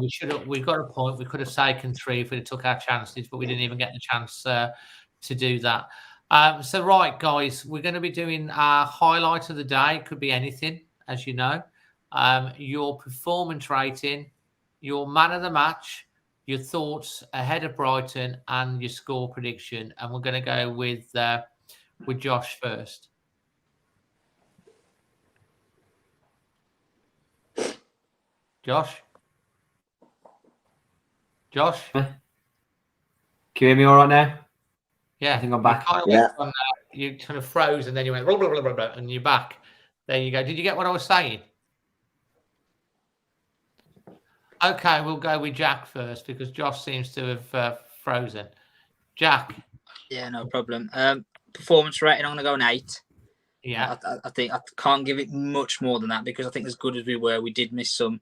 we've got a point. We could have taken 3 if we took our chances, but we didn't even get the chance to do that. So, right, guys, we're going to be doing our highlight of the day. It could be anything, as you know. Your performance rating, your man of the match, your thoughts ahead of Brighton, and your score prediction. And we're going to go with Josh first. Josh? Can you hear me all right now? Yeah. I think I'm back. You kind of froze and then you went blah, blah, blah, blah, blah, and you're back. There you go. Did you get what I was saying? Okay, we'll go with Jack first because Josh seems to have frozen. Jack. Yeah, no problem. Performance rating, I'm going to go an 8. Yeah. I think I can't give it much more than that because I think as good as we were, we did miss some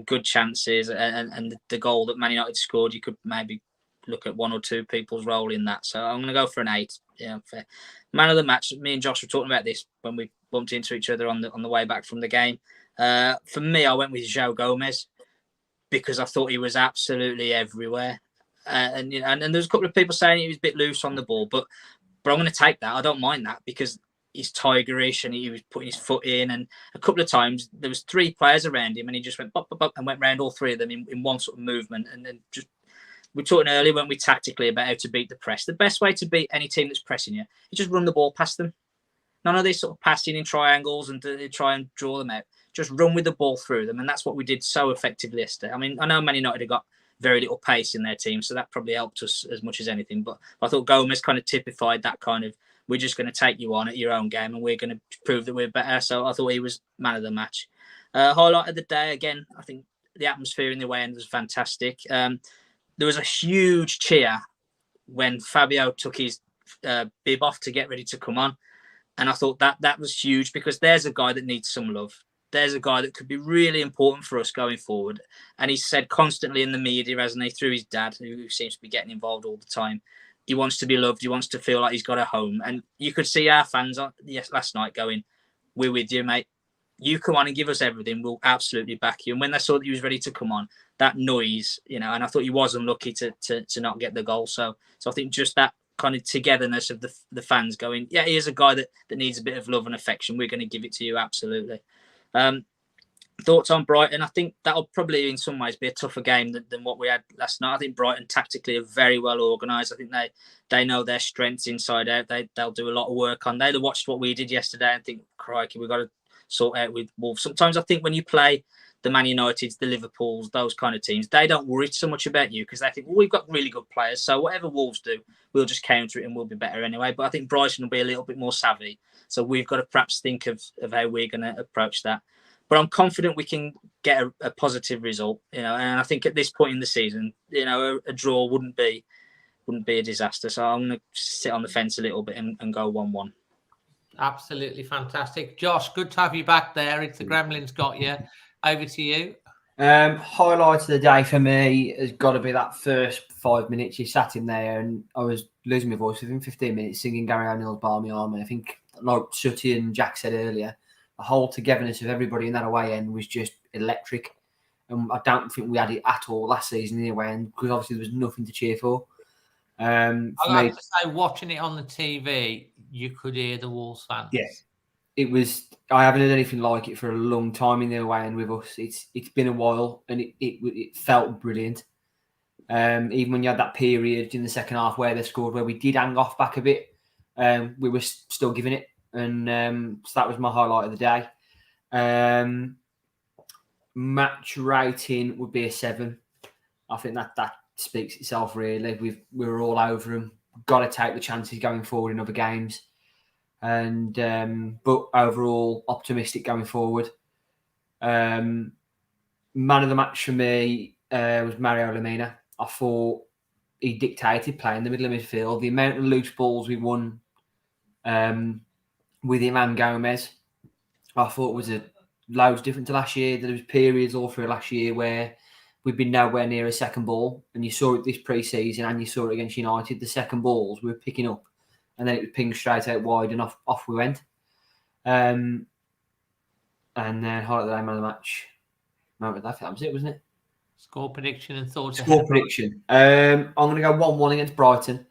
good chances, and the goal that Man United scored, you could maybe look at 1 or 2 people's role in that. So I'm going to go for an 8. Yeah, fair. Man of the match. Me and Josh were talking about this when we bumped into each other on the way back from the game. For me, I went with João Gomez because I thought he was absolutely everywhere. And there's a couple of people saying he was a bit loose on the ball, but I'm going to take that. I don't mind that because he's tigerish and he was putting his foot in. And a couple of times there was 3 players around him and he just went bop, bop, bop, and went round all 3 of them in one sort of movement. And then just, we were talking earlier when we tactically about how to beat the press. The best way to beat any team that's pressing you, you just run the ball past them. None of this sort of passing in triangles and try and draw them out. Just run with the ball through them. And that's what we did so effectively yesterday. I mean, I know Man United have got very little pace in their team, so that probably helped us as much as anything. But I thought Gomez kind of typified that kind of, we're just going to take you on at your own game and we're going to prove that we're better. So I thought he was man of the match. Highlight of the day, again, I think the atmosphere in the away end was fantastic. There was a huge cheer when Fabio took his bib off to get ready to come on. And I thought that was huge because there's a guy that needs some love. There's a guy that could be really important for us going forward. And he's said constantly in the media, hasn't he, through his dad, who seems to be getting involved all the time, he wants to be loved. He wants to feel like he's got a home. And you could see our fans last night going, we're with you, mate. You come on and give us everything. We'll absolutely back you. And when they saw that he was ready to come on, that noise, and I thought he was unlucky to not get the goal. So I think just that kind of togetherness of the fans going, yeah, he is a guy that needs a bit of love and affection. We're going to give it to you. Absolutely. Thoughts on Brighton? I think that'll probably in some ways be a tougher game than what we had last night. I think Brighton tactically are very well organised. I think they know their strengths inside out. They'll do a lot of work on. They'll have watched what we did yesterday and think, crikey, we've got to sort out with Wolves. Sometimes I think when you play the Man Uniteds, the Liverpools, those kind of teams, they don't worry so much about you because they think, well, we've got really good players. So whatever Wolves do, we'll just counter it and we'll be better anyway. But I think Brighton will be a little bit more savvy. So we've got to perhaps think of how we're going to approach that. But I'm confident we can get a positive result, and I think at this point in the season, a draw wouldn't be a disaster. So I'm going to sit on the fence a little bit and go 1-1. Absolutely fantastic. Josh, good to have you back there. It's the Gremlins got you. Over to you. Highlight of the day for me has got to be that first 5 minutes. You sat in there and I was losing my voice within 15 minutes singing Gary O'Neils' Balmy Army. I think, like Sutty and Jack said earlier, the whole togetherness of everybody in that away end was just electric. And I don't think we had it at all last season in the away end because obviously there was nothing to cheer for. I have to say, watching it on the TV, you could hear the Wolves fans. Yes. It was. I haven't heard anything like it for a long time in the away end with us. It's been a while, and it felt brilliant. Even when you had that period in the second half where they scored, where we did hang off back a bit, we were still giving it. and so that was my highlight of the day. Match rating would be a 7. I think that speaks itself really. We were all over them. Got to take the chances going forward in other games, and but overall optimistic going forward. Man of the match for me was Mario Lemina. I thought he dictated play in the middle of midfield. The amount of loose balls we won with him and Gomez, I thought was loads different to last year. There was periods all through last year where we've been nowhere near a second ball, and you saw it this pre-season and you saw it against United. The second balls we were picking up, and then it was pinged straight out wide, and off we went. And then highlight of the day, man of the match. Moment that was it, wasn't it? Score prediction and thoughts. Score prediction. I'm going to go 1-1 against Brighton.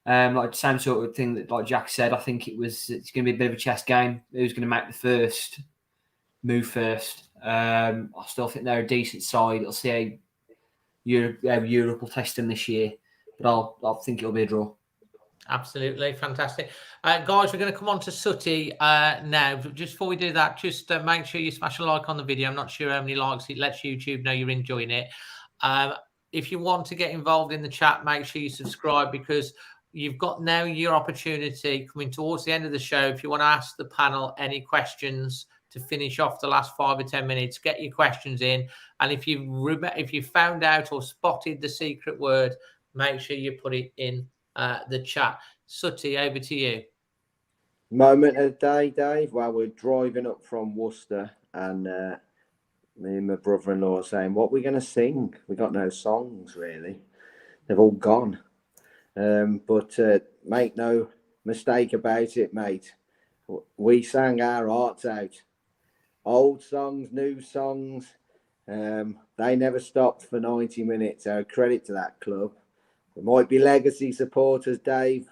Like the same sort of thing that like Jack said. I think it's going to be a bit of a chess game. Who's going to make the first move first? I still think they're a decent side. I'll see how Europe will test them this year, but I'll think it'll be a draw. Absolutely fantastic, guys. We're going to come on to Sooty now. Just before we do that, just make sure you smash a like on the video. I'm not sure how many likes it lets YouTube know you're enjoying it. If you want to get involved in the chat, make sure you subscribe, because you've got now your opportunity coming towards the end of the show. If you want to ask the panel any questions to finish off the last 5 or 10 minutes, get your questions in. And if you found out or spotted the secret word, make sure you put it in the chat. Sooty, over to you. Moment of the day, Dave. Well, we're driving up from Worcester, and me and my brother-in-law are saying, what are we going to sing? We got no songs, really. They've all gone. But make no mistake about it, mate. We sang our hearts out. Old songs, new songs. They never stopped for 90 minutes. So credit to that club. There might be legacy supporters, Dave,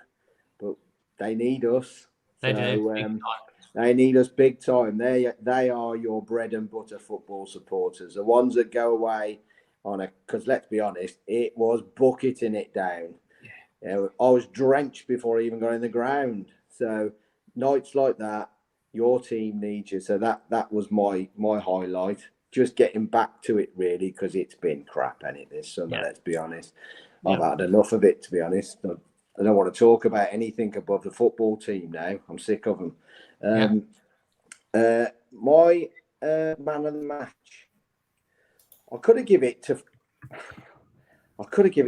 but they need us. They need us big time. They are your bread and butter football supporters. The ones that go away on because let's be honest, it was bucketing it down. Yeah. I was drenched before I even got in the ground. So nights like that, your team needs you. So that was my highlight. Just getting back to it really, because it's been crap, ain't it, this summer? Yeah. Let's be honest. I've had enough of it, to be honest. I don't want to talk about anything above the football team now. I'm sick of them. My man of the match, I could have given it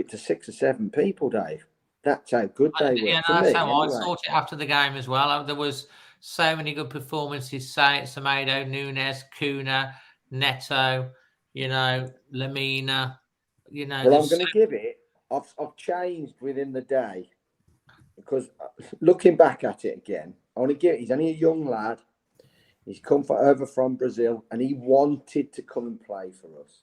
to 6 or 7 people, Dave. That's how good they were. Yeah, that's how I saw it after the game as well. There was so many good performances. Semedo, Nunes, Kuna, Neto, Lemina. Well, I'm going to give it. I've changed within the day, because looking back at it again, I want to give it. He's only a young lad. He's come over from Brazil, and he wanted to come and play for us.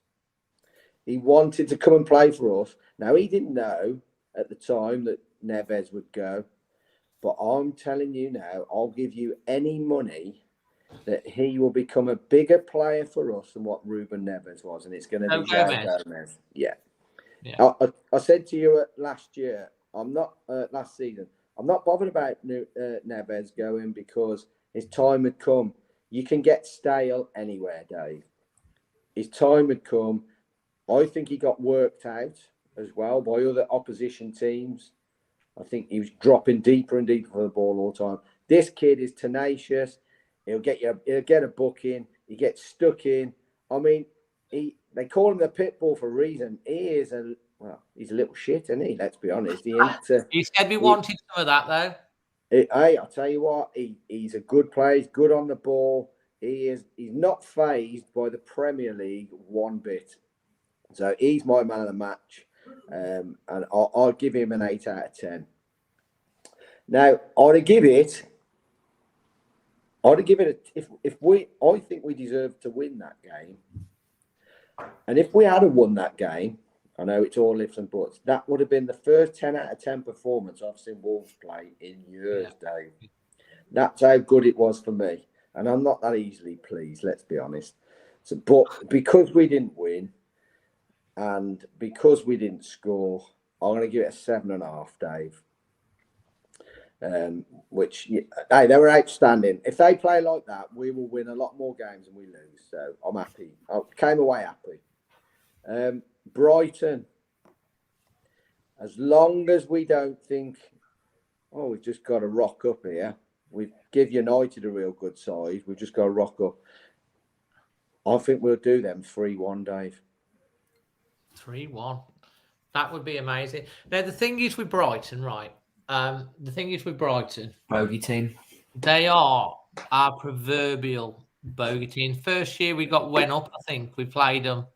Now, he didn't know at the time that Neves would go, but I'm telling you now, I'll give you any money that he will become a bigger player for us than what Ruben Neves was, and it's going to be Gomez. Yeah. I said to you last season, I'm not bothered about Neves going, because his time had come. You can get stale anywhere, Dave. His time had come. I think he got worked out as well by other opposition teams. I think he was dropping deeper and deeper for the ball all the time. This kid is tenacious. He'll get a booking. He gets stuck in. I mean, they call him the pit bull for a reason. He's a little shit, isn't he? Let's be honest. You said we wanted some of that, though. Hey, I'll tell you what, he's a good player. He's good on the ball. He's not fazed by the Premier League one bit. So he's my man of the match. And I'll give him an 8 out of 10. Now, I think we deserve to win that game. And if we had won that game, I know it's all ifs and buts, that would have been the first 10 out of 10 performance I've seen Wolves play in years, Dave. That's how good it was for me. And I'm not that easily pleased, let's be honest. So, but because we didn't win and because we didn't score, I'm going to give it a 7.5, Dave. which hey, they were outstanding. If they play like that, we will win a lot more games than we lose. So I'm happy. I came away happy. Brighton, as long as we don't think, oh, we've just got to rock up here. We give United a real good side. We've just got to rock up. I think we'll do them 3-1, Dave. 3-1. That would be amazing. Now, the thing is with Brighton, right? Bogey team. They are our proverbial bogey team. First year we went up, I think. We played them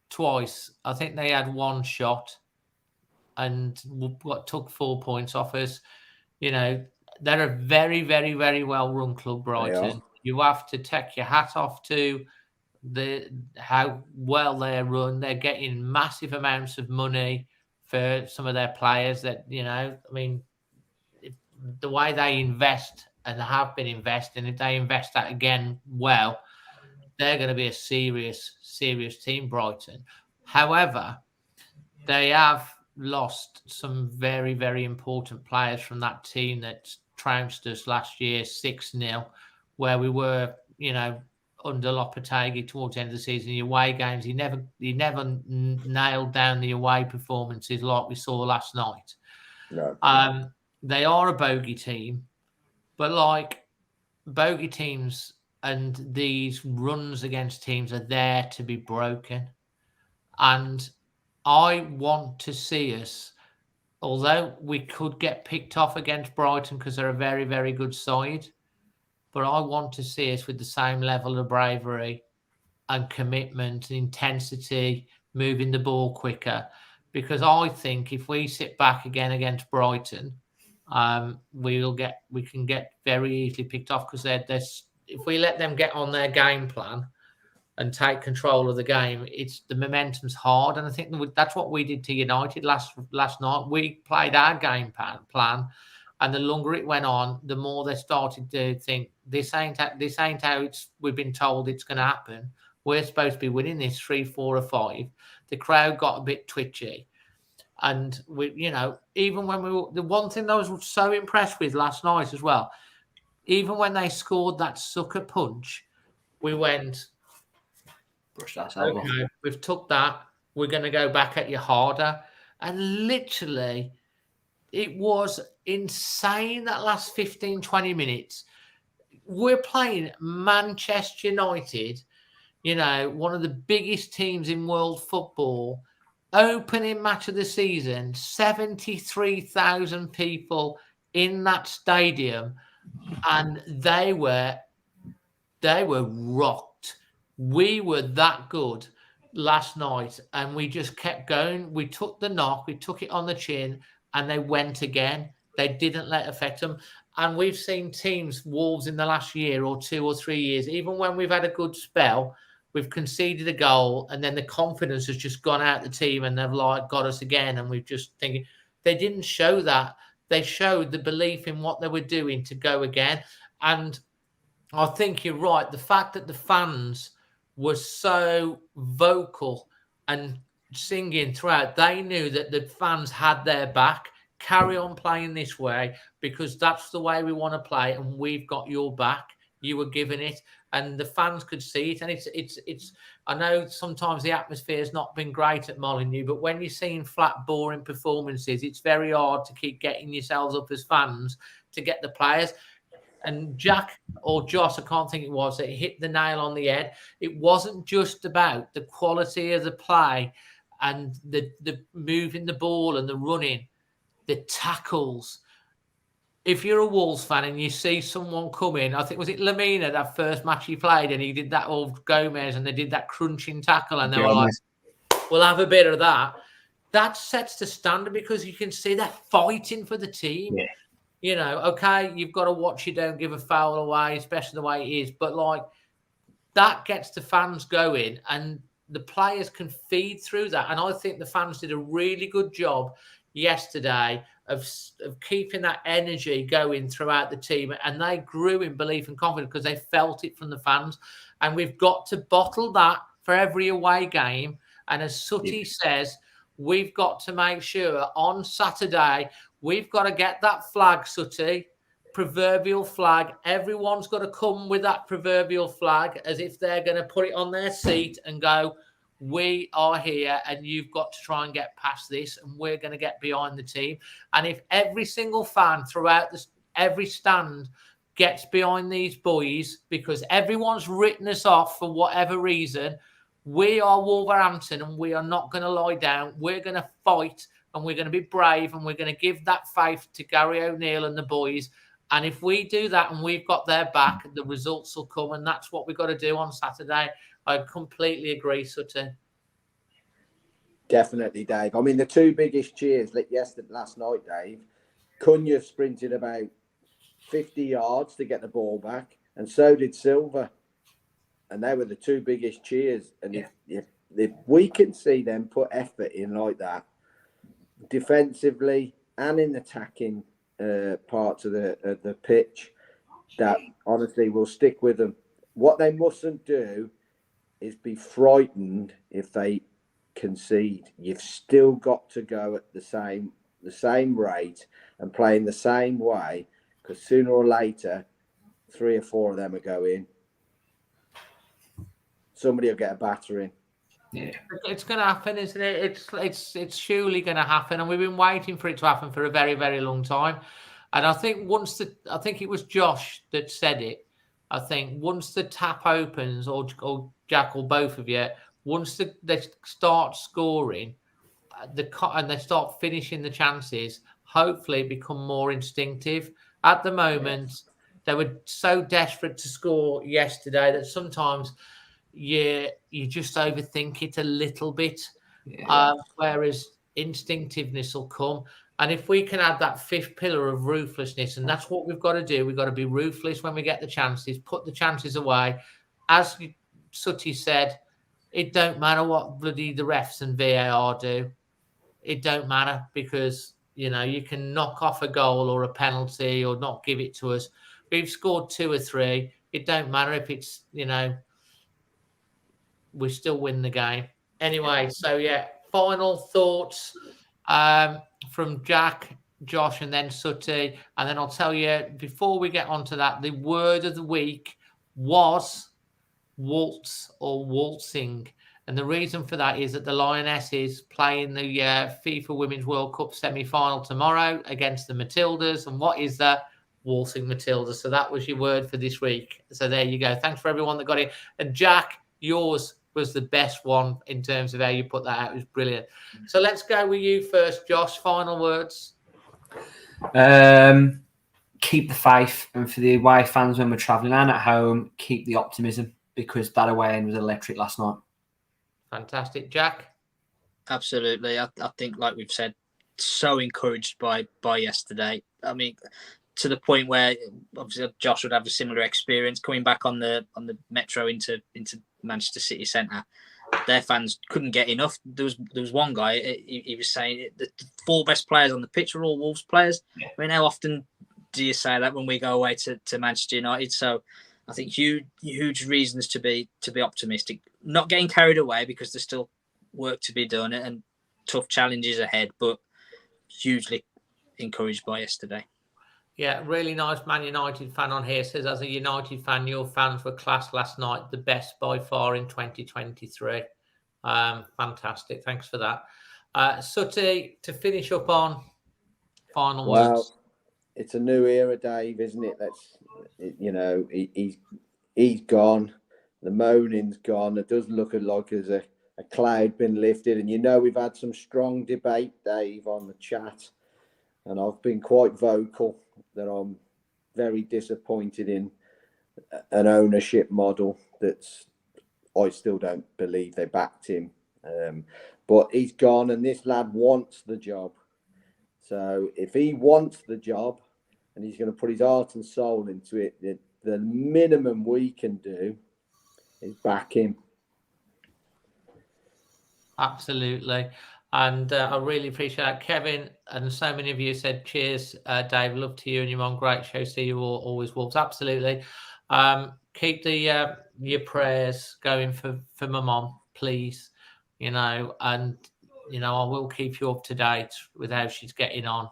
twice. I think they had one shot and took 4 points off us. You know, they're a very, very, very well-run club, Brighton. You have to take your hat off to how well they're run. They're getting massive amounts of money for some of their players that, you know, I mean, the way they invest and have been investing, if they invest that again, well, they're going to be a serious, serious team, Brighton. However, they have lost some very, very important players from that team that trounced us last year 6-0, where we were, you know, under Lopetegui towards the end of the season. The away games, he never nailed down the away performances like we saw last night. No. They are a bogey team, but like bogey teams and these runs against teams are there to be broken. And I want to see us, although we could get picked off against Brighton because they're a very, very good side, but I want to see us with the same level of bravery and commitment and intensity, moving the ball quicker. Because I think if we sit back again against Brighton, we can get very easily picked off, because if we let them get on their game plan and take control of the game, the momentum's hard. And I think that's what we did to United last night. We played our game plan, and the longer it went on, the more they started to think, this ain't how we've been told it's going to happen. We're supposed to be winning this 3, 4, or 5. The crowd got a bit twitchy. And we, you know, even when the one thing I was so impressed with last night as well, even when they scored that sucker punch, we went, brush that off. Okay, we've took that. We're going to go back at you harder. And literally, it was insane that last 15, 20 minutes. We're playing Manchester United, you know, one of the biggest teams in world football. Opening match of the season, 73,000 people in that stadium, and they were rocked. We were that good last night, and we just kept going. We took the knock, we took it on the chin, and they went again. They didn't let it affect them. And we've seen teams, Wolves in the last year or 2 or 3 years, even when we've had a good spell, we've conceded a goal, and then the confidence has just gone out the team, and they've got us again. And we've just thinking they didn't show that. They showed the belief in what they were doing to go again. And I think you're right. The fact that the fans were so vocal and singing throughout, they knew that the fans had their back. Carry on playing this way, because that's the way we want to play, and we've got your back. You were given it, and the fans could see it. And it's. I know sometimes the atmosphere has not been great at Molineux, but when you're seeing flat, boring performances, it's very hard to keep getting yourselves up as fans to get the players. And Jack or Joss, I can't think it was, that hit the nail on the head. It wasn't just about the quality of the play and the moving the ball and the running, the tackles. If you're a Wolves fan and you see someone come in, I think, was it Lamina, that first match he played, and he did that, or Gomez, and they did that crunching tackle, and they were like, we'll have a bit of that. That sets the standard, because you can see they're fighting for the team. Yeah. You know, okay, you've got to watch you don't give a foul away, especially the way it is. But, like, that gets the fans going, and the players can feed through that. And I think the fans did a really good job yesterday of keeping that energy going throughout the team, and they grew in belief and confidence because they felt it from the fans. And we've got to bottle that for every away game. And as Sutty says, we've got to make sure on Saturday we've got to get that flag, Sutty. proverbial flag. Everyone's got to come with that proverbial flag as if they're going to put it on their seat and go, we are here and you've got to try and get past this and we're going to get behind the team. And if every single fan throughout every stand gets behind these boys because everyone's written us off for whatever reason, we are Wolverhampton and we are not going to lie down. We're going to fight and we're going to be brave and we're going to give that faith to Gary O'Neill and the boys. And if we do that and we've got their back, the results will come. And that's what we've got to do on Saturday. I completely agree, Sutton. Definitely, Dave. I mean, the two biggest cheers last night, Dave, Cunha sprinted about 50 yards to get the ball back, and so did Silva. And they were the two biggest cheers. And if we can see them put effort in like that, defensively and in attacking parts of the pitch, that honestly will stick with them. What they mustn't do is be frightened if they concede. You've still got to go at the same rate and play in the same way, because sooner or later 3 or 4 of them are going. Somebody will get a battering. Yeah, it's going to happen, isn't it? It's surely going to happen, and we've been waiting for it to happen for a very, very long time. And I think I think it was Josh that said it. I think once the tap opens, or Jack or both of you, once they start scoring, and they start finishing the chances, hopefully become more instinctive. At the moment, they were so desperate to score yesterday that sometimes you just overthink it a little bit, whereas instinctiveness will come. And if we can add that fifth pillar of ruthlessness, and that's what we've got to do, we've got to be ruthless when we get the chances, put the chances away. As Sutty said, it don't matter what bloody the refs and VAR do. It don't matter, because, you can knock off a goal or a penalty or not give it to us. We've scored 2 or 3. It don't matter if it's, we still win the game. Anyway, so final thoughts from Jack, Josh, and then Sutty. And then I'll tell you, before we get onto that, the word of the week was waltz or waltzing. And the reason for that is that the Lionesses play in the FIFA Women's World Cup semi-final tomorrow against the Matildas. And what is that? Waltzing Matildas. So that was your word for this week. So there you go. Thanks for everyone that got it. And Jack, yours was the best one in terms of how you put that out. It was brilliant. So let's go with you first, Josh. Final words. Keep the faith, and for the away fans when we're travelling and at home, keep the optimism, because that away end was electric last night. Fantastic. Jack? Absolutely. I think, like we've said, so encouraged by yesterday. I mean, to the point where obviously Josh would have a similar experience coming back on the metro into Manchester City Centre. Their fans couldn't get enough. There was one guy, he was saying the 4 best players on the pitch were all Wolves players. Yeah. I mean, how often do you say that when we go away to Manchester United? So I think huge reasons to be optimistic. Not getting carried away, because there's still work to be done and tough challenges ahead, but hugely encouraged by yesterday. Yeah, really nice Man United fan on here says, as a United fan, your fans were class last night, the best by far in 2023. Fantastic. Thanks for that. Sutty, to finish up on final words. Well, it's a new era, Dave, isn't it? He's gone. The moaning's gone. It does look like there's a cloud been lifted. And we've had some strong debate, Dave, on the chat. And I've been quite vocal that I'm very disappointed in an ownership model I still don't believe they backed him. But he's gone, and this lad wants the job. So if he wants the job and he's going to put his heart and soul into it, the minimum we can do is back him. Absolutely. And I really appreciate that. Kevin and so many of you said, cheers, Dave. Love to you and your mum. Great show. See you all, always Wolves. Absolutely. Keep your prayers going for my mum, please. And I will keep you up to date with how she's getting on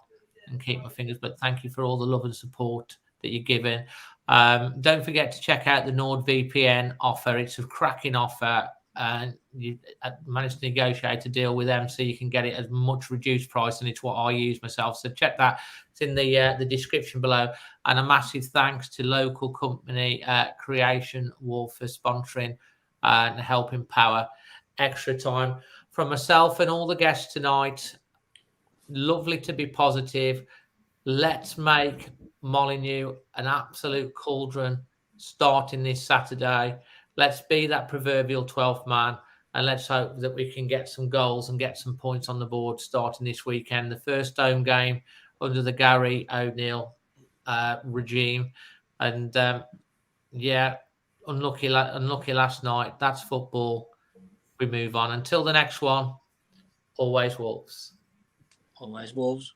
and keep my fingers. But thank you for all the love and support that you're given. Don't forget to check out the NordVPN offer. It's a cracking offer, and you managed to negotiate a deal with them so you can get it at much reduced price, and it's what I use myself. So check that. It's in the description below. And a massive thanks to local company Creation Wolf for sponsoring and helping power Extra Time. From myself and all the guests tonight, lovely to be positive. Let's make Molineux an absolute cauldron starting this Saturday. Let's be that proverbial 12th man, and let's hope that we can get some goals and get some points on the board starting this weekend. The first home game under the Gary O'Neils regime. And unlucky last night. That's football. We move on. Until the next one, always Wolves. Always Wolves.